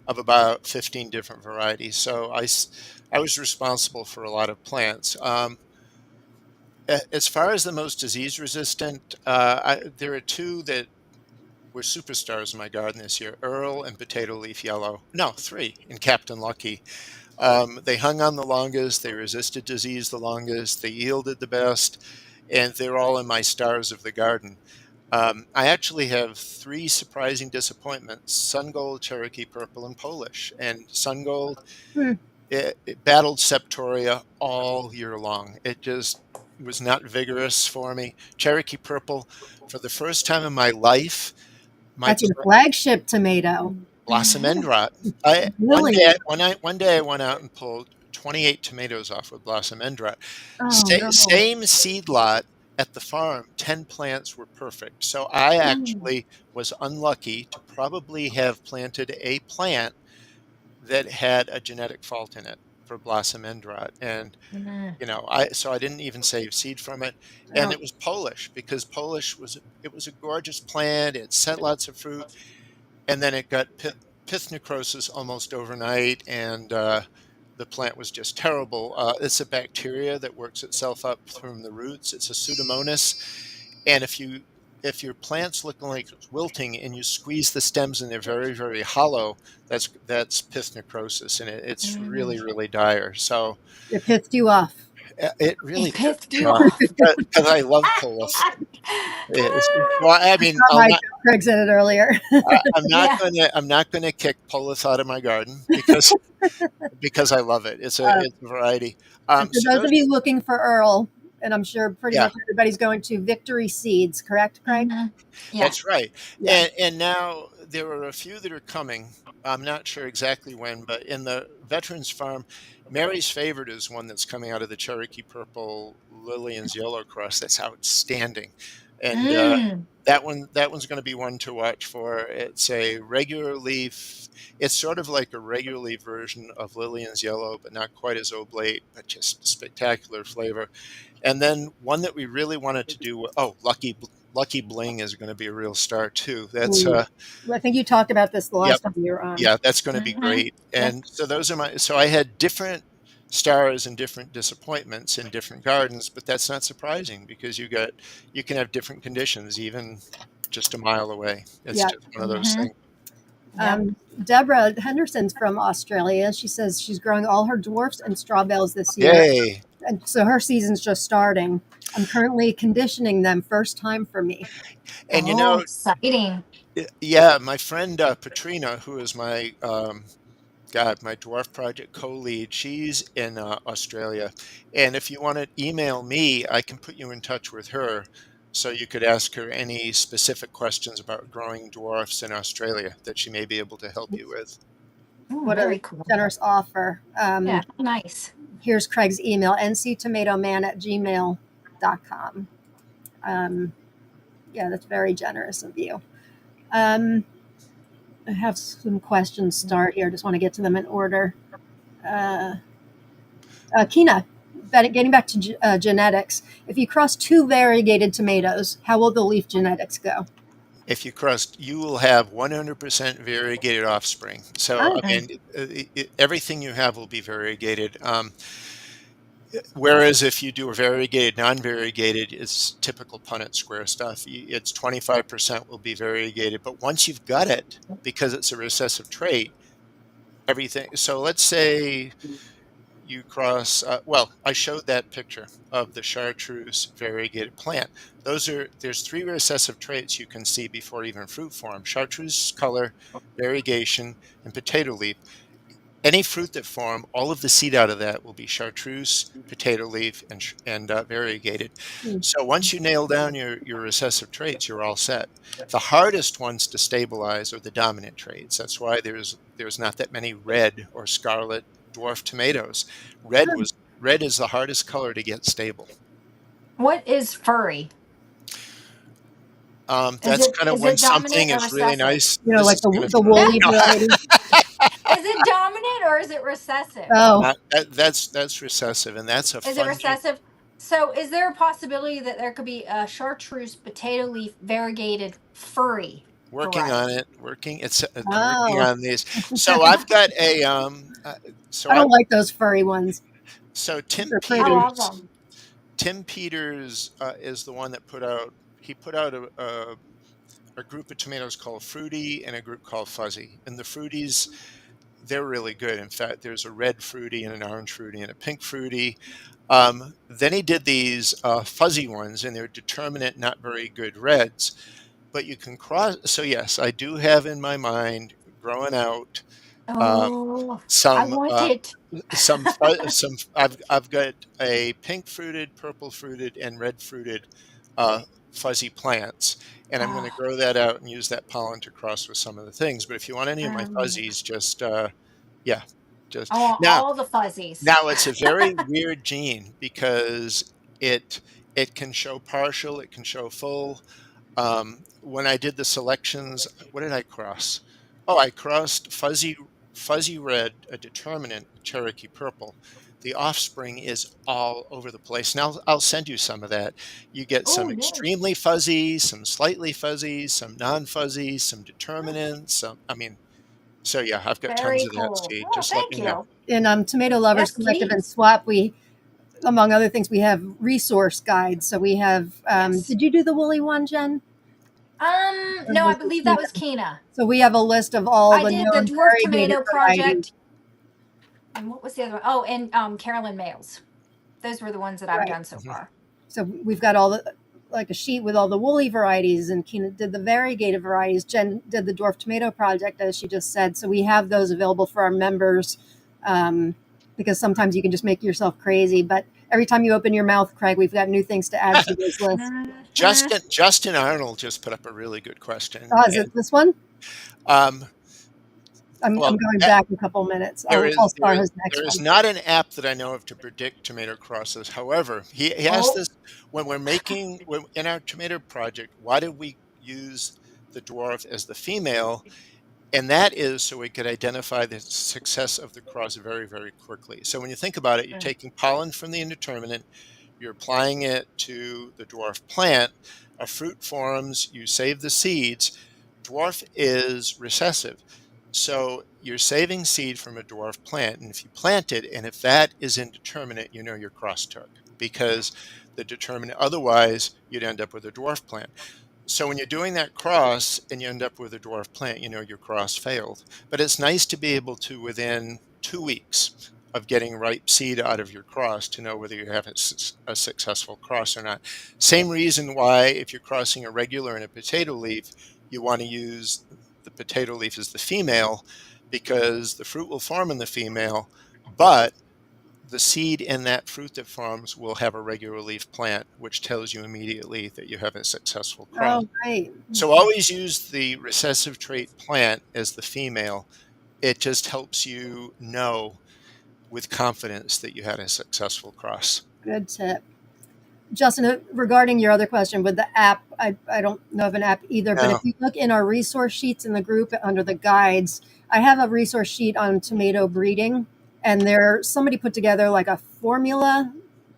of about 15 different varieties. So I was responsible for a lot of plants. As far as the most disease resistant, there are 2 that were superstars in my garden this year, Earl and potato leaf yellow. No, 3 in Captain Lucky. They hung on the longest, they resisted disease the longest, they yielded the best, and they're all in my stars of the garden. I actually have 3 surprising disappointments: Sun Gold, Cherokee Purple, and Polish. And Sun Gold, it battled Septoria all year long. It just was not vigorous for me. Cherokee Purple, for the first time in my life, that's your flagship tomato. Blossom end rot. One day I went out and pulled 28 tomatoes off with blossom end rot. Same seed lot at the farm, 10 plants were perfect. So I actually was unlucky to probably have planted a plant that had a genetic fault in it for blossom end rot. And so I didn't even save seed from it. And it was Polish, because Polish was a gorgeous plant. It sent lots of fruit, and then it got pith necrosis almost overnight, and the plant was just terrible. It's a bacteria that works itself up from the roots. It's a Pseudomonas, and if your plant's looking like it's wilting and you squeeze the stems and they're very, very hollow, that's pith necrosis, and it's really, Mm. really dire. So It pissed you off. it really It pissed pissed me you off off. because I love polis. Well, I mean, Not my joke. Craig said it earlier. Yeah. I'm not gonna kick polis out of my garden because I love it. It's a variety. And for So those those, of you looking for Earl, and I'm sure pretty yeah. much everybody's going to Victory Seeds, correct, Craig? Mhm. Yeah. That's right. Yeah. And now there are a few that are coming. I'm not sure exactly when, but in the Veterans Farm, Mary's Favorite is one that's coming out of the Cherokee Purple Lillian's Yellow Cross. That's outstanding, and Mm. that one's going to be one to watch for. It's a regular leaf. It's sort of like a regular leaf version of Lillian's Yellow, but not quite as oblate, but just spectacular flavor. And then one that we really wanted to do. Oh, Lucky Bling is going to be a real star too. That's Ooh. I think you talked about this the yep, last time you were on. yeah, that's going to be Mhm. great. Yeah. And so those are my. So I had different stars and different disappointments in different gardens, but that's not surprising because you can have different conditions even just a mile away. It's Yeah. just one of those Mhm. things. Yep. Deborah Henderson's from Australia. She says she's growing all her dwarfs and straw bales this year. Yay! And so her season's just starting. I'm currently conditioning them, first time for me. And Oh, exciting. yeah, my friend Patrina, who is my my Dwarf Project co-lead, she's in Australia. And if you want to email me, I can put you in touch with her so you could ask her any specific questions about growing dwarfs in Australia that she may be able to help you with. Oh, What a very cool. generous offer. Yeah. Nice. Here's Craig's email, nctomatoman@gmail.com. Yeah, that's very generous of you. I have some questions start here. Just want to get to them in order. Kina, getting back to genetics, if you cross two variegated tomatoes, how will the leaf genetics go? If you crust, you will have 100% variegated offspring. So, Oh, I mean, everything you have will be variegated. Whereas if you do a variegated, non-variegated, it's typical Punnett square stuff. It's 25% will be variegated, but once you've got it, because it's a recessive trait, everything. So let's say you cross. Well, I showed that picture of the chartreuse variegated plant. There's three recessive traits you can see before even fruit form: chartreuse color, variegation, and potato leaf. Any fruit that form, all of the seed out of that will be chartreuse, potato leaf, and variegated. hmm. So once you nail down your recessive traits, you're all set. The hardest ones to stabilize are the dominant traits. That's why there's not that many red or scarlet dwarf tomatoes. Red is the hardest color to get stable. What is furry? Is That's it kind of is when it dominant something or is really recessive? nice. You know, This like is going to the throw woolly no, variety. Is it dominant or is it recessive? Oh, that's recessive, and that's a Is it fun gene. recessive? So, is there a possibility that there could be a chartreuse potato leaf variegated furry Working on variety? it, I'm working oh. on these. So I've got a so I I don't like those furry ones. so They're pretty. I love them. Tim Peters is the one that put out a group of tomatoes called Fruity and a group called Fuzzy. And the Fruities, they're really good. In fact, there's a red Fruity and an orange Fruity and a pink Fruity. Then he did these fuzzy ones, and they're determinate, not very good reds. But you can cross. So yes, I do have in my mind growing out um, Oh, I some want it. some. I've got a pink fruited, purple fruited, and red fruited uh, fuzzy plants, and I'm going to Oh, grow that out and use that pollen to cross with some of the things. But if you want any of my um, fuzzies, just yeah, just I want now. all the fuzzies. Now it's a very weird gene because it it can show partial, it can show full. When I did the selections, what did I cross? Oh, I crossed fuzzy red, a determinant, Cherokee purple. The offspring is all over the place. Now I'll send you some of that. You get Oh, some yes. extremely fuzzy, some slightly fuzzy, some non-fuzzy, some determinants. Some, I mean, So yeah, I've got tons Very of that cool. seed. Oh, Just let thank me know. you. In Tomato Lovers Yes, Collective and please. Swap, we, among other things, we have resource guides. So we have, Yes. did you do the woolly one, Jen? Or No, I was it believe that Tina? was Kina. So we have a list of all I the did the known Dwarf variegated Tomato varieties. Project. And what was the other one? Oh, and Carolyn Males. Those were the ones that I've Right. done so Mhm. far. So we've got all the, like a sheet with all the woolly varieties, and Kina did the variegated varieties. Jen did the Dwarf Tomato Project, as she just said. So we have those available for our members, because sometimes you can just make yourself crazy. But every time you open your mouth, Craig, we've got new things to add to this list. Mhm. Justin Arnold just put up a really good question. Oh, is it this one? Um, I'm well, going back a couple minutes. I'll start his next there is one. not an app that I know of to predict tomato crosses. However, he asked Oh, this when in our tomato project, why did we use the dwarf as the female? And that is so we could identify the success of the cross very, very quickly. So when you think about it, you're mm, taking pollen from the indeterminate, you're applying it to the dwarf plant, a fruit forms, you save the seeds. Dwarf is recessive. So you're saving seed from a dwarf plant. And if you plant it, and if that is indeterminate, you know you're cross-took because the determinate, otherwise you'd end up with a dwarf plant. So when you're doing that cross and you end up with a dwarf plant, you know your cross failed. But it's nice to be able to, within 2 weeks of getting ripe seed out of your cross, to know whether you have a successful cross or not. Same reason why if you're crossing a regular and a potato leaf, you want to use the potato leaf as the female because the fruit will form in the female, but the seed in that fruit that forms will have a regular leaf plant, which tells you immediately that you have a successful cross. Oh, right. So always use the recessive trait plant as the female. It just helps you know with confidence that you had a successful cross. Good tip. Justin, regarding your other question with the app, I don't know of an app either, but if Now, you look in our resource sheets in the group under the guides, I have a resource sheet on tomato breeding, and there somebody put together like a formula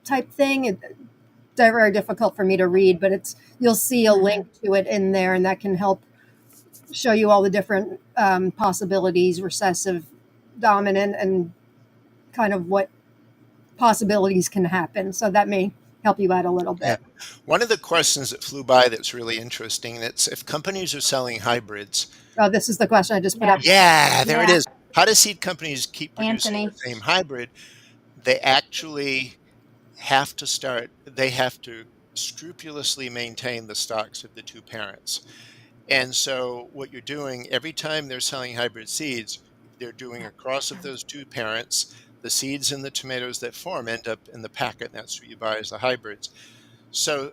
type thing. It's very difficult for me to read, but you'll see a link mhm. to it in there, and that can help show you all the different possibilities, recessive, dominant, and kind of what possibilities can happen. So that may help you out a little yeah. bit. One of the questions that flew by that's really interesting, that's if companies are selling hybrids. Oh, this is the question I just put up. Yeah. Yeah, there it Yeah. is. How do seed companies keep producing the Anthony. same hybrid? They actually they have to scrupulously maintain the stocks of the two parents. And so what you're doing every time they're selling hybrid seeds, they're doing a cross of those two parents. The seeds and the tomatoes that form end up in the packet. That's what you buy as the hybrids. So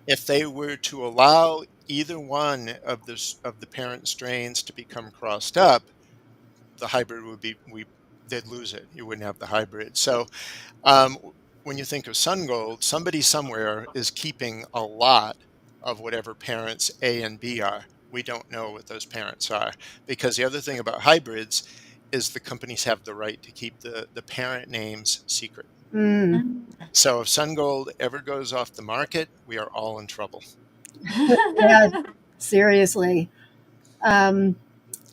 if they were to allow either one of the parent strains to become crossed up, the hybrid would be they'd lose it. You wouldn't have the hybrid. So um, when you think of sun gold, somebody somewhere is keeping a lot of whatever parents A and B are. We don't know what those parents are because the other thing about hybrids is the companies have the right to keep the parent names secret. Mm, So if sun gold ever goes off the market, we are all in trouble. yeah, seriously. Um,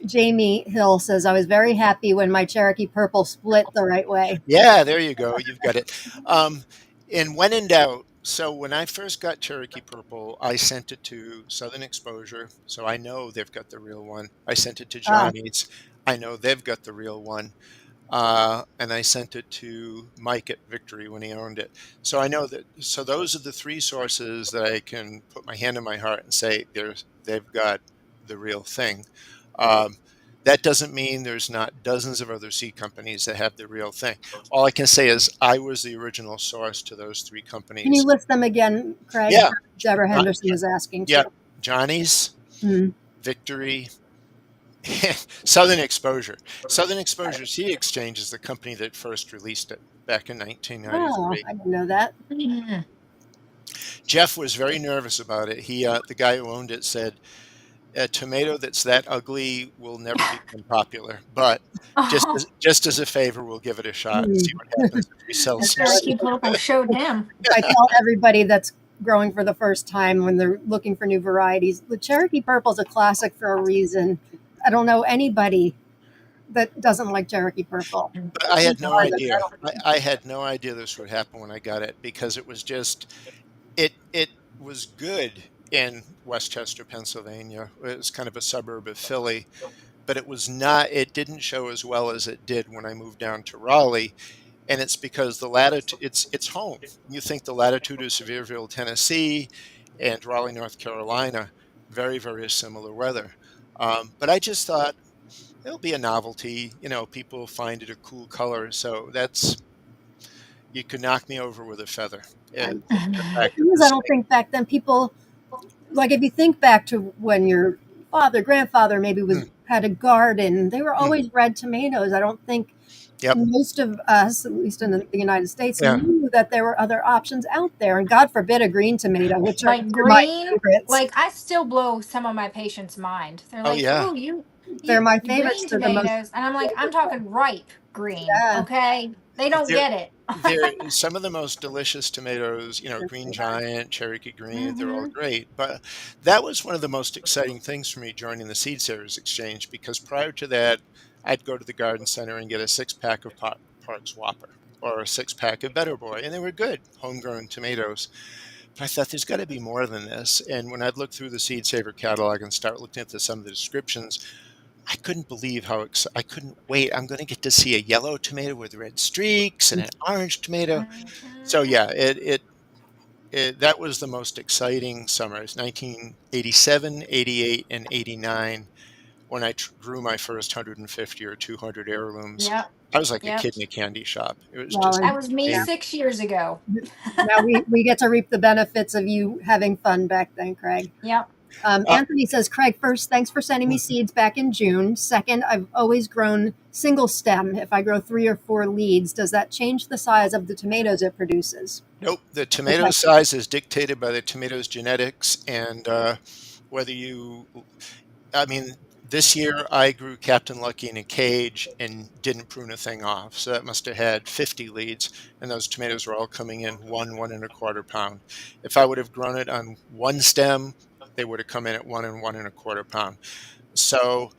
Jamie Hill says, I was very happy when my Cherokee Purple split the right way. Yeah, there you go. You've got it. Um, and when in doubt, so when I first got Cherokee Purple, I sent it to Southern Exposure. So I know they've got the real one. I sent it to Ah, Johnny's. I know they've got the real one. And I sent it to Mike at Victory when he owned it. So I know that. So those are the three sources that I can put my hand in my heart and say they've got the real thing. Um, that doesn't mean there's not dozens of other seed companies that have the real thing. All I can say is I was the original source to those three can you companies. list them again, Craig? Yeah, Deborah Jo- Henderson is asking yeah, too. Johnny's, Mm. Victory, Southern Exposure. Southern Exposure Seed Exchange is the company that first released it back in Oh, 1993. I didn't know that. Jeff was very nervous about it. The guy who owned it, said a tomato that's that ugly will never become popular. But Oh, just as a favor, we'll give it a shot and see Mm. what happens if we sell the some Cherokee seed. Purple showed him. I tell everybody that's growing for the first time when they're looking for new varieties, the Cherokee Purple is a classic for a reason. I don't know anybody that doesn't like Cherokee purple. But I had no Doesn't, idea. I had no idea this would happen when I got it because it was just it was good in Westchester, Pennsylvania. It was kind of a suburb of Philly, but it was not. It didn't show as well as it did when I moved down to Raleigh, and it's because the latitude. It's home. You think the latitude of Sevierville, Tennessee, and Raleigh, North Carolina, very very similar weather. But I just thought it'll be a novelty. You know, people find it a cool color, so that's you could knock me over with a feather. The the fact thing that is, I this don't think back then people, like, if you think back to when your father, grandfather maybe was thing, had a garden, they were mm, always red tomatoes. I don't think yep, most of us, at least in the United States, yeah. knew that there were other options out there. And God forbid a green tomato, which are Like my green, favorites. like I still blow some of my patients' mind. They're Oh like, yeah. "Ooh, They're my you favorites. green They're the most tomatoes," and I'm like, "I'm talking ripe green, yeah, okay? They don't They're get it." they're some of the most delicious tomatoes, you know, yes, Green they are. Giant, Cherokee Green, they're all Hmm. great. But that was one of the most exciting things for me joining the Seed Savers Exchange because prior to that, I'd go to the garden center and get a six-pack of Parks Whopper or a six-pack of Better Boy, and they were good, homegrown tomatoes. But I thought there's got to be more than this. And when I'd look through the Seed Saver catalog and start looking at some of the descriptions, I couldn't believe I couldn't wait. I'm going to get to see a yellow tomato with red streaks and an orange tomato. So Hmm. yeah, it that was the most exciting summers, 1987, 88, and 89, when I grew my first 150 or 200 heirlooms. Yep, I was like a yep. kid in a candy shop. It was Well, just That and was me yeah, amazing. 6 years ago. now we get to reap the benefits of you having fun back then, Craig. Yep. Uh, Anthony says, Craig, first, thanks for sending me seeds back in June. Second, I've always grown single stem. If I grow 3 or 4 leads, does that change the size of the tomatoes it produces? nope, the tomato Okay. size is dictated by the tomato's genetics and whether you I mean, this year I grew Captain Lucky in a cage and didn't prune a thing off. So that must have had 50 leads, and those tomatoes were all coming in 1 and a quarter pound. If I would have grown it on one stem, they would have come in at 1 and 1 and a quarter pound. So,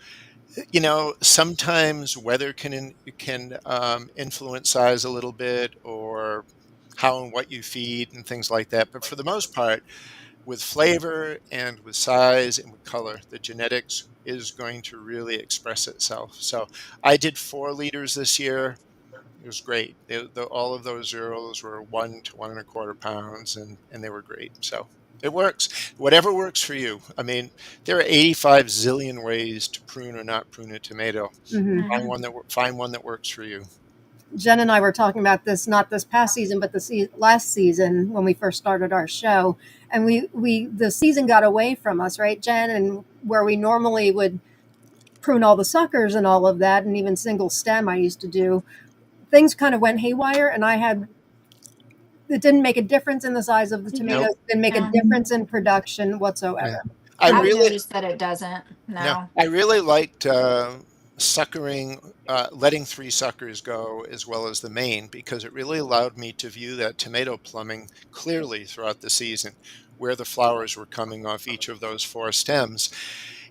you know, sometimes weather can influence size a little bit, or how and what you feed and things like that. But for the most part, with flavor and with size and with color, the genetics is going to really express itself. So I did 4 liters this year. It was great. All of those Earls were 1 to 1 and a quarter pounds, and they were great. So it works. Whatever works for you. I mean, there are 85 zillion ways to prune or not prune a tomato. Hmm. Hmm. Find one that works for you. Jen and I were talking about this not this past season, but last season when we first started our show, and we the season got away from us, right, Jen? And where we normally would prune all the suckers and all of that, and even single stem I used to do, things kind of went haywire, and I had it didn't make a difference in the size of the Nope. Nope. tomatoes, didn't make a No. difference in production Yeah. whatsoever. I For me, I've really noticed that it doesn't. No, No. I really liked suckering, letting 3 suckers go as well as the main because it really allowed me to view that tomato plumbing clearly throughout the season, where the flowers were coming off each of those 4 stems.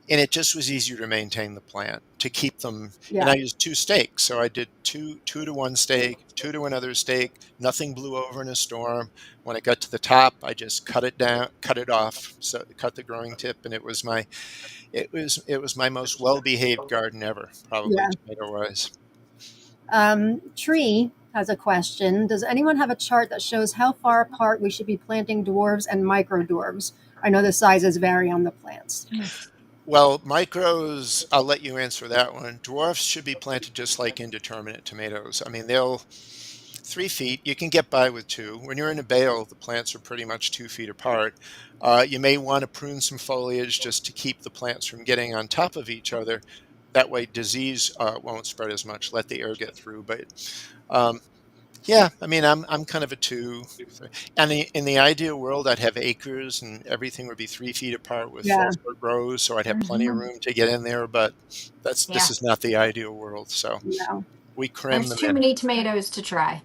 And it just was easier to maintain the plant, to keep them. And yeah, I used 2 stakes. So I did two to one stake, two to another stake. Nothing blew over in a storm. When I got to the top, I just cut it down, cut it off, so cut the growing tip, and it was my most well-behaved garden ever, probably yeah. tomato-wise. Tree has a question. Does anyone have a chart that shows how far apart we should be planting dwarves and micro dwarves? I know the sizes vary on the plants. Well, micros, I'll let you answer that one. Dwarfs should be planted just like indeterminate tomatoes. I mean, they'll 3 feet. You can get by with two. When you're in a bale, the plants are pretty much 2 feet apart. You may want to prune some foliage just to keep the plants from getting on top of each other. That way, disease won't spread as much. Let the air get through. But um, yeah, I mean, I'm kind of a two. And in the ideal world, I'd have acres and everything would be 3 feet apart with Yeah, 4 foot rows, so I'd have plenty of Hmm. room to get in there. But this Yeah. is not the ideal world, so no. we cram There's them too in. many tomatoes to try.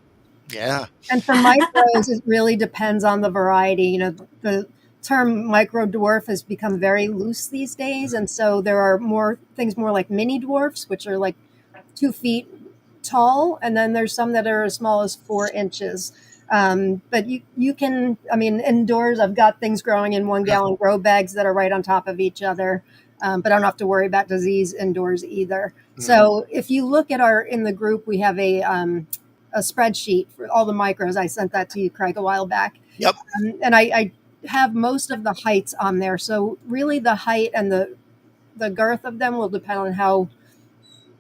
Yeah. And for micros, it really depends on the variety. The term micro dwarf has become very loose these days, and so there are more things more like mini dwarfs, which are like 2 feet tall, and then there's some that are as small as 4 inches. But you can, I mean, indoors, I've got things growing in 1 gallon grow bags that are right on top of each other. But I don't have to worry about disease indoors either. So if you look at in the group, we have a spreadsheet for all the micros. I sent that to you, Craig, a while back. Yep. And I have most of the heights on there. So really the height and the girth of them will depend on how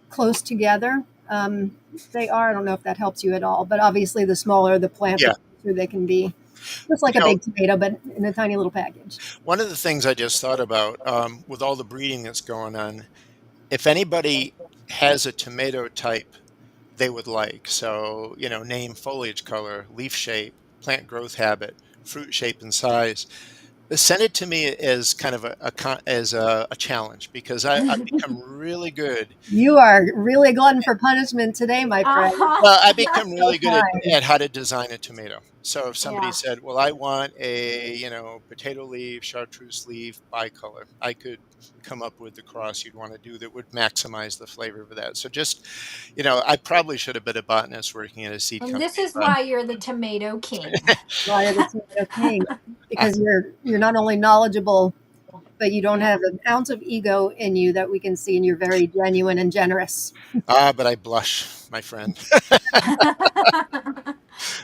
close together they are. I don't know if that helps you at all, but obviously the smaller the plant, Yeah. the closer they can be. Just like a big tomato, but in a tiny little package. One of the things I just thought about with all the breeding that's going on, if anybody has a tomato type they would like, so, name, foliage color, leaf shape, plant growth habit, fruit shape and size, send it to me as kind of a challenge, because I've become really good. You are really a glutton for punishment today, my friend. Well, I become really good at how to design a tomato. So if somebody said, well, I want a, potato leaf, chartreuse leaf, bicolor, I could come up with the cross you'd want to do that would maximize the flavor of that. So just, I probably should have been a botanist working at a seed And company. this is why you're the tomato king. Why are the tomato king? Because you're not only knowledgeable, but you don't have an ounce of ego in you that we can see, and you're very genuine and generous. But I blush, my friend.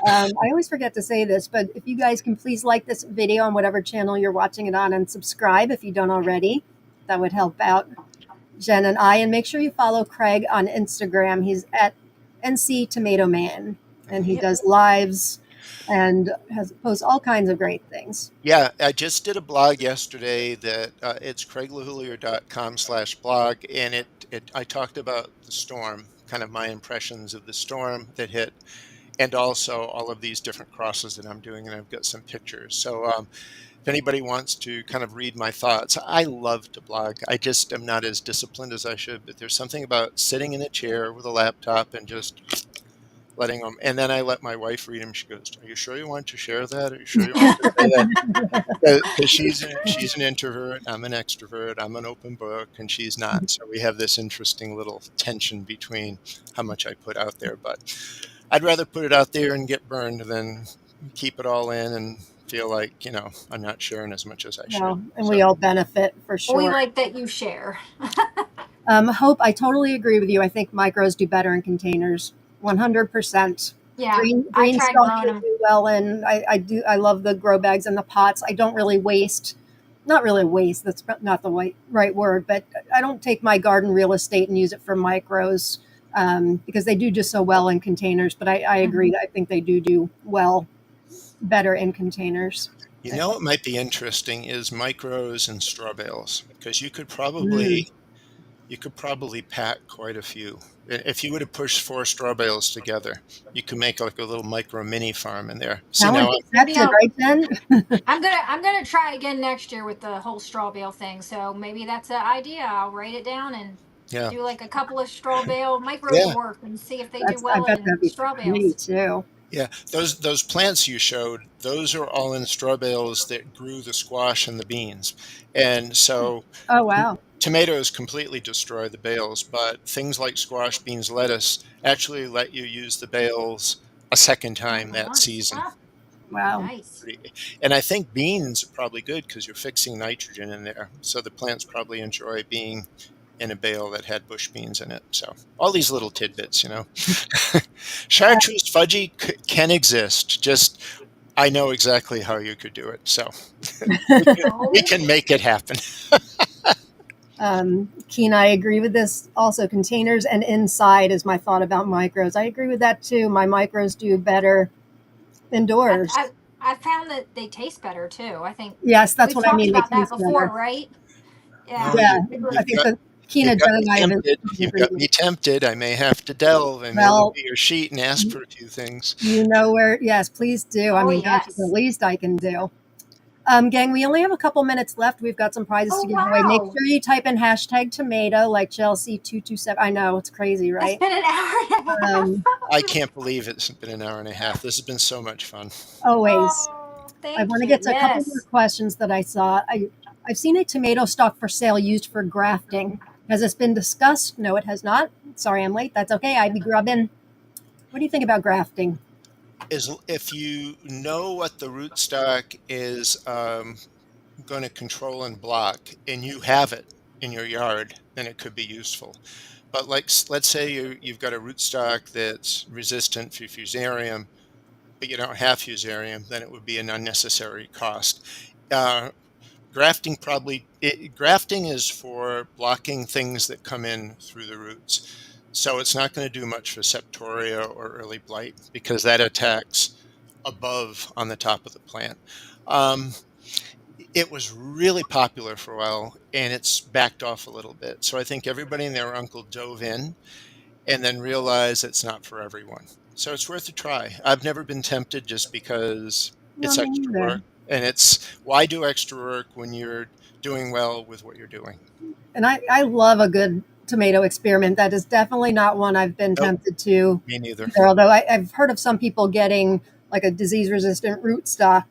I always forget to say this, but if you guys can please like this video on whatever channel you're watching it on, and subscribe if you don't already, that would help out Jen and I. And make sure you follow Craig on Instagram. He's at NC Tomato Man, and he does lives and posts all kinds of great things. Yeah, I just did a blog yesterday that it's craiglehoulier.com/blog, and I talked about the storm, kind of my impressions of the storm that hit, and also all of these different crosses that I'm doing, and I've got some pictures. So if anybody wants to kind of read my thoughts, I love to blog. I just am not as disciplined as I should, but there's something about sitting in a chair with a laptop and just letting them, and then I let my wife read them. She goes, "Are you sure you want to share that? Are you sure you want to say that?" Because she's an introvert, I'm an extrovert, I'm an open book, and she's not. So we have this interesting little tension between how much I put out there. But I'd rather put it out there and get burned than keep it all in and feel like, I'm not sharing as much as I should. And we all benefit for sure. We like that you share. Hope, I totally agree with you. I think micros do better in containers. 100%. Yeah, green I tried growing stalks them. do well, and I love the grow bags and the pots. I don't really waste. Not really waste. That's not the right word, but I don't take my garden real estate and use it for micros because they do just so well in containers. But I agree. I think they do well, better in containers. What might be interesting is micros and straw bales, because you could probably pack quite a few. If you were to push 4 straw bales together, you could make like a little micro mini farm in there. See, now right, Jen? I'm gonna try again next year with the whole straw bale thing. So maybe that's an idea. I'll write it down and do like a couple of straw bale micros work and see if they do well in straw bales. Me too. Yeah, those plants you showed, those are all in straw bales that grew the squash and the beans. And so oh wow. Tomatoes completely destroy the bales, but things like squash, beans, lettuce actually let you use the bales a second time that season. Wow. Nice. And I think beans are probably good because you're fixing nitrogen in there. So the plants probably enjoy being in a bale that had bush beans in it. So all these little tidbits, Chartreuse fudgy can exist. Just I know exactly how you could do it. So we can make it happen. Keen, I agree with this. Also, containers and inside is my thought about micros. I agree with that too. My micros do better indoors. I found that they taste better too. I think. Yes, that's what I mean. They talked about that before, right? Yeah. I think that Keena, Jen, and I you've got me tempted. I may have to delve and look at your sheet and ask for a few things. You know where? Yes, please do. I mean, that's the least I can do. Gang, we only have a couple minutes left. We've got some prizes to give away. Make sure you type in #tomato like Chelsea227. I know, it's crazy, right? It's been an hour and a half. I can't believe it's been an hour and a half. This has been so much fun. Always. Thank I want to get to a couple more questions that I saw. I've seen a tomato stalk for sale used for grafting. Has this been discussed? No, it has not. Sorry I'm late. That's okay. I'd be grubbing. What do you think about grafting? If you know what the rootstock is going to control and block, and you have it in your yard, then it could be useful. But like, let's say you've got a rootstock that's resistant to fusarium, but you don't have fusarium, then it would be an unnecessary cost. Uh, grafting is for blocking things that come in through the roots. So it's not going to do much for septoria or early blight because that attacks above on the top of the plant. It was really popular for a while and it's backed off a little bit. So I think everybody and their uncle dove in and then realized it's not for everyone. So it's worth a try. I've never been tempted just because it's extra work. And it's why do extra work when you're doing well with what you're doing? And I love a good tomato experiment. That is definitely not one I've been tempted to. Me neither. Although I've heard of some people getting like a disease-resistant rootstock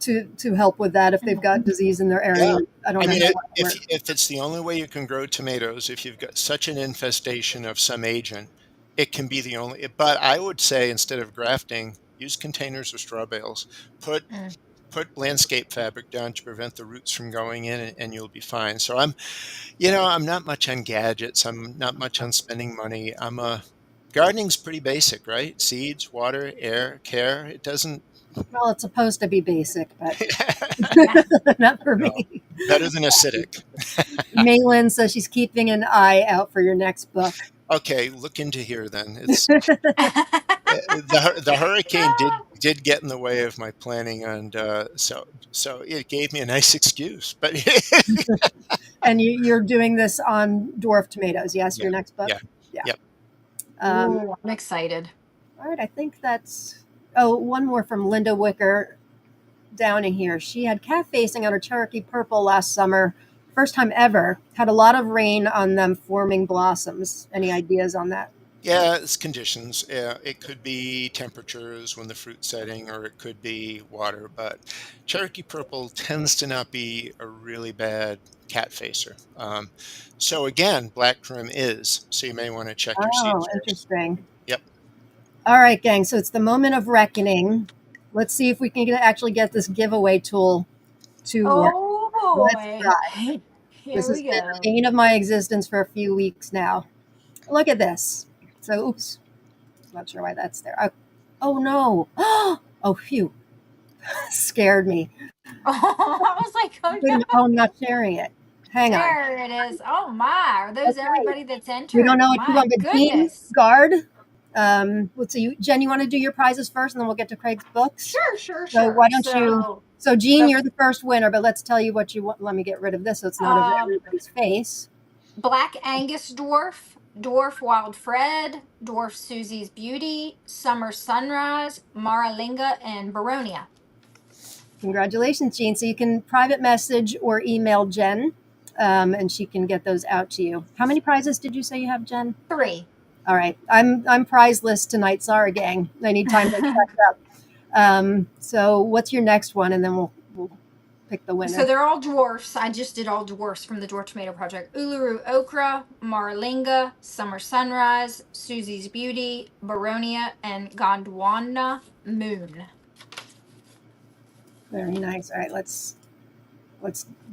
to help with that if they've got disease in their area. Yeah. I don't know. If it's the only way you can grow tomatoes, if you've got such an infestation of some agent, it can be the only. But I would say instead of grafting, use containers of straw bales. Put landscape fabric down to prevent the roots from going in, and you'll be fine. So I'm not much on gadgets. I'm not much on spending money. Gardening's pretty basic, right? Seeds, water, air, care. It doesn't. Well, it's supposed to be basic, but not for me. Better than acidic. Maylin says she's keeping an eye out for your next book. Okay, look into here then. It's the hurricane did get in the way of my planning, and so it gave me a nice excuse. But and you're doing this on dwarf tomatoes, yes? Your next book, yeah. Yep. I'm excited. All right, I think that's. Oh, one more from Linda Wicker down in here. She had calf facing on her Cherokee Purple last summer. First time ever. Had a lot of rain on them forming blossoms. Any ideas on that? Yeah, it's conditions. It could be temperatures when the fruit's setting, or it could be water. But Cherokee Purple tends to not be a really bad cat facer. So again, black trim is. So you may want to check your seeds first. Interesting. Yep. All right, gang. So it's the moment of reckoning. Let's see if we can actually get this giveaway tool to work. Oh boy! This has been the bane of my existence for a few weeks now. Look at this. So, oops. Not sure why that's there. Oh no! Oh, phew! Scared me. I was like, oh no! I'm not sharing it. Hang on. There it is. Oh my! Are those everybody that's entered? We don't know what you want, but Jean Guard. Let's see, Jen, you want to do your prizes first, and then we'll get to Craig's books? Sure. So why don't you? So Jean, you're the first winner, but let's tell you what you want. Let me get rid of this so it's not over everybody's face. Black Angus Dwarf, Dwarf Wild Fred, Dwarf Susie's Beauty, Summer Sunrise, Maralinga, and Baronia. Congratulations, Jean. So you can private message or email Jen, and she can get those out to you. How many prizes did you say you have, Jen? 3. All right. I'm prizeless tonight. Sorry, gang. I need time to check it up. So what's your next one? And then we'll pick the winner. So they're all dwarfs. I just did all dwarfs from the Dwarf Tomato Project. Uluru Okra, Maralinga, Summer Sunrise, Susie's Beauty, Baronia, and Gondwana Moon. Very nice. All right, let's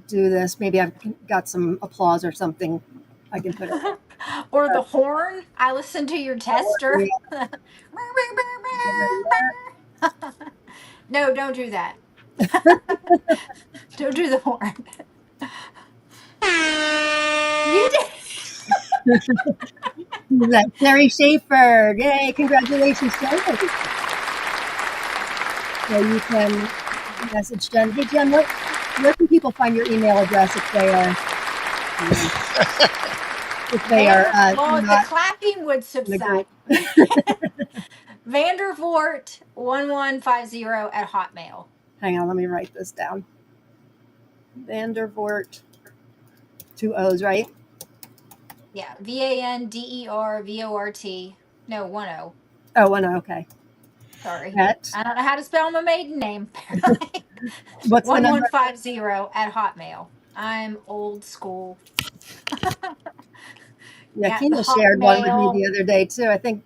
do this. Maybe I've got some applause or something I can put it. Or the horn. I listened to your tester. No, don't do that. Don't do the horn. You did. That's Terry Schaefer. Yay, congratulations, Jen. So you can message Jen. Hey, Jen, where can people find your email address if they are... well, the clapping would subside. Vandervoort1150 at Hotmail. Hang on, let me write this down. Vandervoort, 2 O's, right? Yeah, VANDERVORT. No, 1 O. Oh, 1 O, okay. Sorry. I don't know how to spell my maiden name. What's 1150 at Hotmail. I'm old school. Yeah, the Kina hot shared one with me mail. the other day too. I don't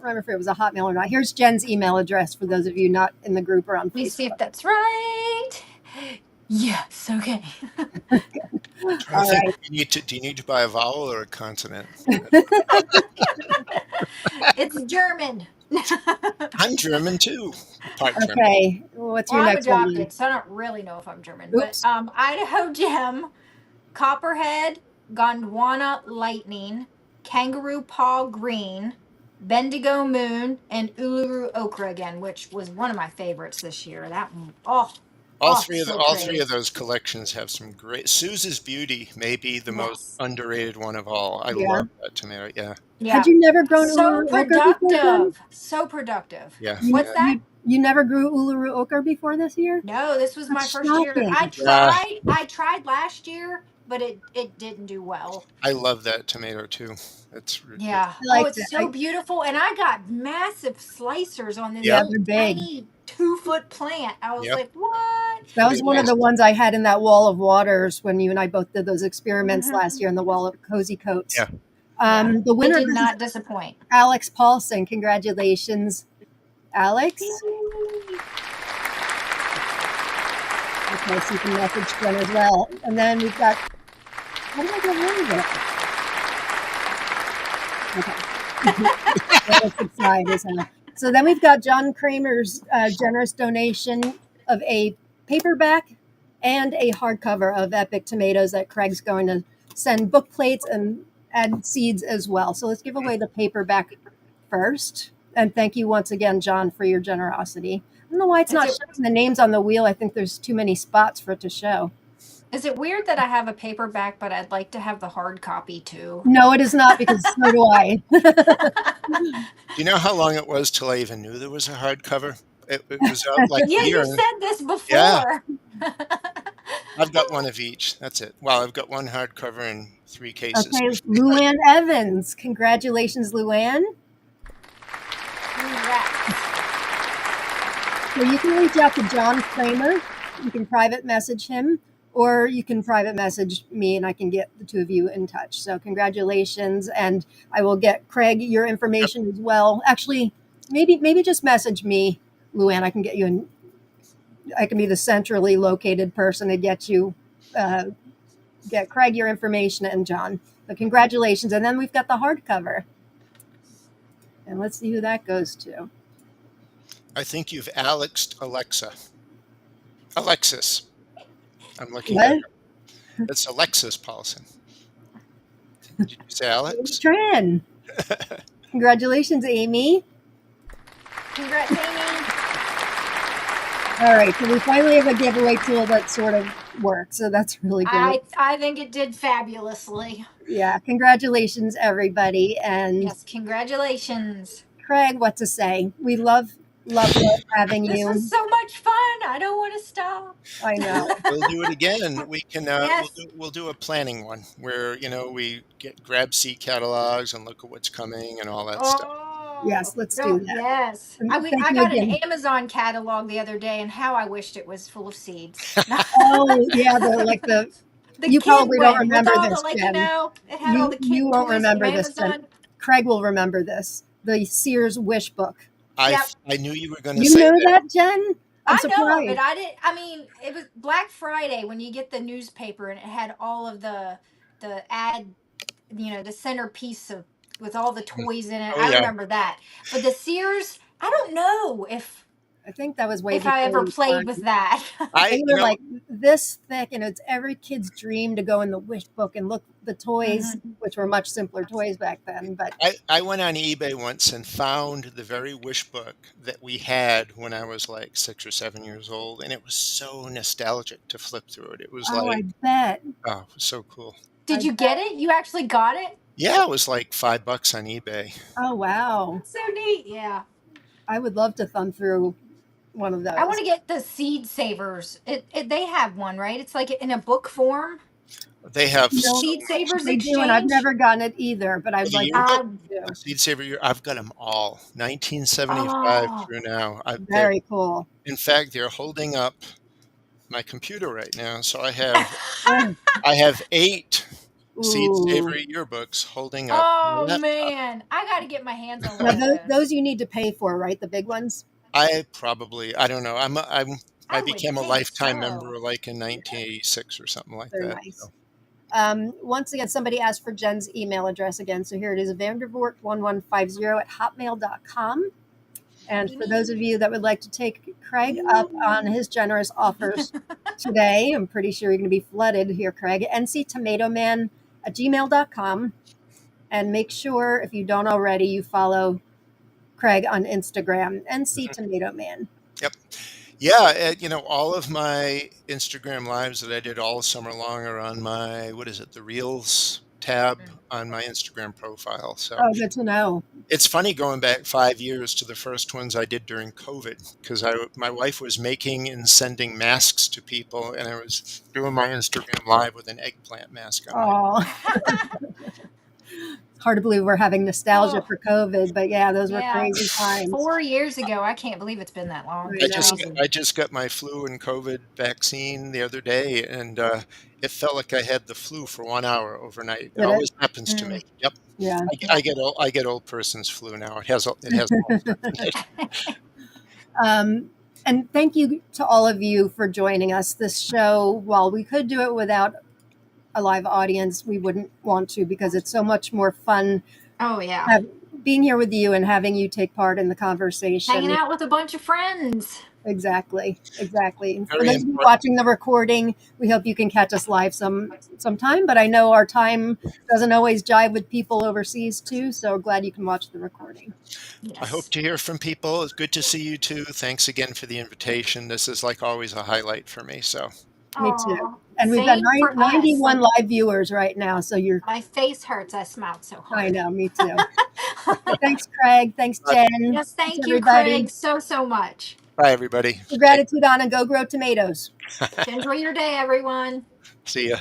remember if it was a Hotmail or not. Here's Jen's email address for those of you not in the group or on Let me see if Facebook. that's right. Yes, okay. I All think right. do you need to buy a vowel or a consonant? It's German. I'm German too. Part German. Okay. What's Well, your I'm next one? adopted, so I don't really know if I'm German. But Oops. Idaho Gem, Copperhead, Gondwana Lightning, Kangaroo Paw Green, Bendigo Moon, and Uluru Okra again, which was one of my favorites this year. That one, so All three pretty. of those collections have some great. Suze's Beauty may be the most Yes. underrated one of all. I Yeah. love that tomato. Yeah, Had Yeah. you never grown So Uluru Ochre before, Jen? productive. So productive. yeah, What's yeah. that? You never grew Uluru Ochre before this year? No, this was my That's first year. shocking. I Yeah, tried. I tried last year, but it didn't do well. I love that tomato too. It's Yeah. I Oh, like it's that. so beautiful. And I got massive slicers on this yep, Yeah, little they're big. tiny 2-foot plant. I was yep. like, what? That Pretty was one of the amazing. ones I had in that wall of waters when you and I both did those experiments last Mhm. year in the wall of cozy coats. Yeah, Yeah. The It winner of did this is not disappoint. Alex Paulson. Congratulations, Alex. Okay, so you can message Jen as well. And then we've got, how did I get rid of it? Okay. Well, let's subside as hell. So then we've got John Kramer's generous donation of a paperback and a hardcover of Epic Tomatoes that Craig's going to send book plates and add seeds as well. So let's give away the paperback first. And thank you once again, John, for your generosity. I don't know why it's Is not it showing the names on the wheel. I think there's too many spots for it to show. is it weird that I have a paperback, but I'd like to have the hard copy too? No, it is not because so do I. do you know how long it was till I even knew there was a hardcover? It was out like a Yeah, year. you said this Yeah, before. I've got one of each. That's it. Well, I've got one hardcover and 3 cases. Okay, Luann Evans. Congratulations, Luann. Congrats. So you can reach out to John Kramer. You can private message him, or you can private message me and I can get the two of you in touch. So congratulations. And I will get Craig your Yep. information as well. Actually, maybe just message me, Luann. I can get you in. I can be the centrally located person to get Craig your information and John. But congratulations. And then we've got the hardcover. And let's see who that goes to. I think you've Alexed Alexis. I'm looking at What? her. It's Alexis Paulson. Did you say Alex? Tran. Congratulations, Amy. Congrats, Amy. All right, so we finally have a giveaway tool that sort of works, so that's really great. I think it did fabulously. Yeah, congratulations, everybody. And Yes, congratulations. Craig, what to say? We love having This was you. so much fun. I don't want to stop. I know. We'll do it again. We can. Yes. We'll do a planning one where we grab seed catalogs and look at what's coming and all that stuff. Oh, Yes, let's do that. yes. And thank I you got an again. Amazon catalog the other day, and how I wished it was full of seeds. Oh, yeah, the you kid probably don't one with remember all the this, Jen. it had all the You kid won't toys from remember this, Jen. Amazon. Craig will remember this. The Sears Wish book. Yep. I knew you were going to You say know that. that, Jen? I'm I know of it. surprised. I didn't. I mean, it was Black Friday when you get the newspaper and it had all of the ad, the centerpiece with all the toys in it. Oh I yeah. remember that. But the Sears, I don't know I think that was way if I before ever your played time. with that. They were like this thick, and it's every kid's dream to go in the Wish book and look the toys, which were much simpler toys back then. But I went on eBay once and found the very wish book that we had when I was like 6 or 7 years old, and it was so nostalgic to flip through it. It was I bet. oh, it was so cool. Did you get it? You actually got it? Yeah, it was like $5 on eBay. Oh wow, That's so neat. Yeah. I would love to thumb through one of those. I want to get the Seed Savers. They have one, right? It's like in a book form. They have Seed Savers They Exchange. do, and I've never gotten it either. But I'd like to Seed Saver. I've got them all, 1975 through now. Very cool. In fact, they're holding up my computer right now, so I have 8 Seed Ooh. Saver yearbooks holding up Oh my laptop. man, I got to get my hands on one Now of those. those you need to pay for, right? The big ones? I don't know. I I would became a think lifetime member so. like in 1986 or something like They're that. nice. So. Once again, somebody asked for Jen's email address again. So here it is, vandervoort1150@hotmail.com. And for those of you that would like to take Craig up on his generous offers today, I'm pretty sure you're going to be flooded here, Craig. nctomatoman@gmail.com. And make sure, if you don't already, you follow Craig on Instagram, nctomatoman. Yep. Yeah, all of my Instagram lives that I did all summer long are on my, the Reels tab on my Instagram profile. So Oh, good to know. it's funny going back 5 years to the first ones I did during COVID, because my wife was making and sending masks to people, and I was doing my Instagram live with an eggplant mask on my. Oh, hard to believe we're having nostalgia Oh, for COVID, but yeah, those were yeah. crazy times. 4 years ago. I can't believe it's been that long. I I It's know. just crazy. I just got my flu and COVID vaccine the other day, and it felt like I had the flu for 1 hour overnight. It Did it? always happens to me. Yep, Yeah. I get old person's flu now. It has all stuff in it. And thank you to all of you for joining us. This show, while we could do it without a live audience, we wouldn't want to, because it's so much more fun Oh yeah. being here with you and having you take part in the conversation. Hanging out with a bunch of friends. Exactly. And for Very those of you important. watching the recording, we hope you can catch us live sometime. But I know our time doesn't always jive with people overseas too, so glad you can watch the recording. Yes. I hope to hear from people. It's good to see you too. Thanks again for the invitation. This is like always a highlight for me. So Me too. And we've got Same for us. 91 live viewers right now. So My face hurts. I smiled so hard. I know, me too. Thanks, Craig. Thanks, Jen. Yes, thank you, everybody. Craig, so much. bye, everybody. Your gratitude on and go grow tomatoes. Enjoy your day, everyone. See ya.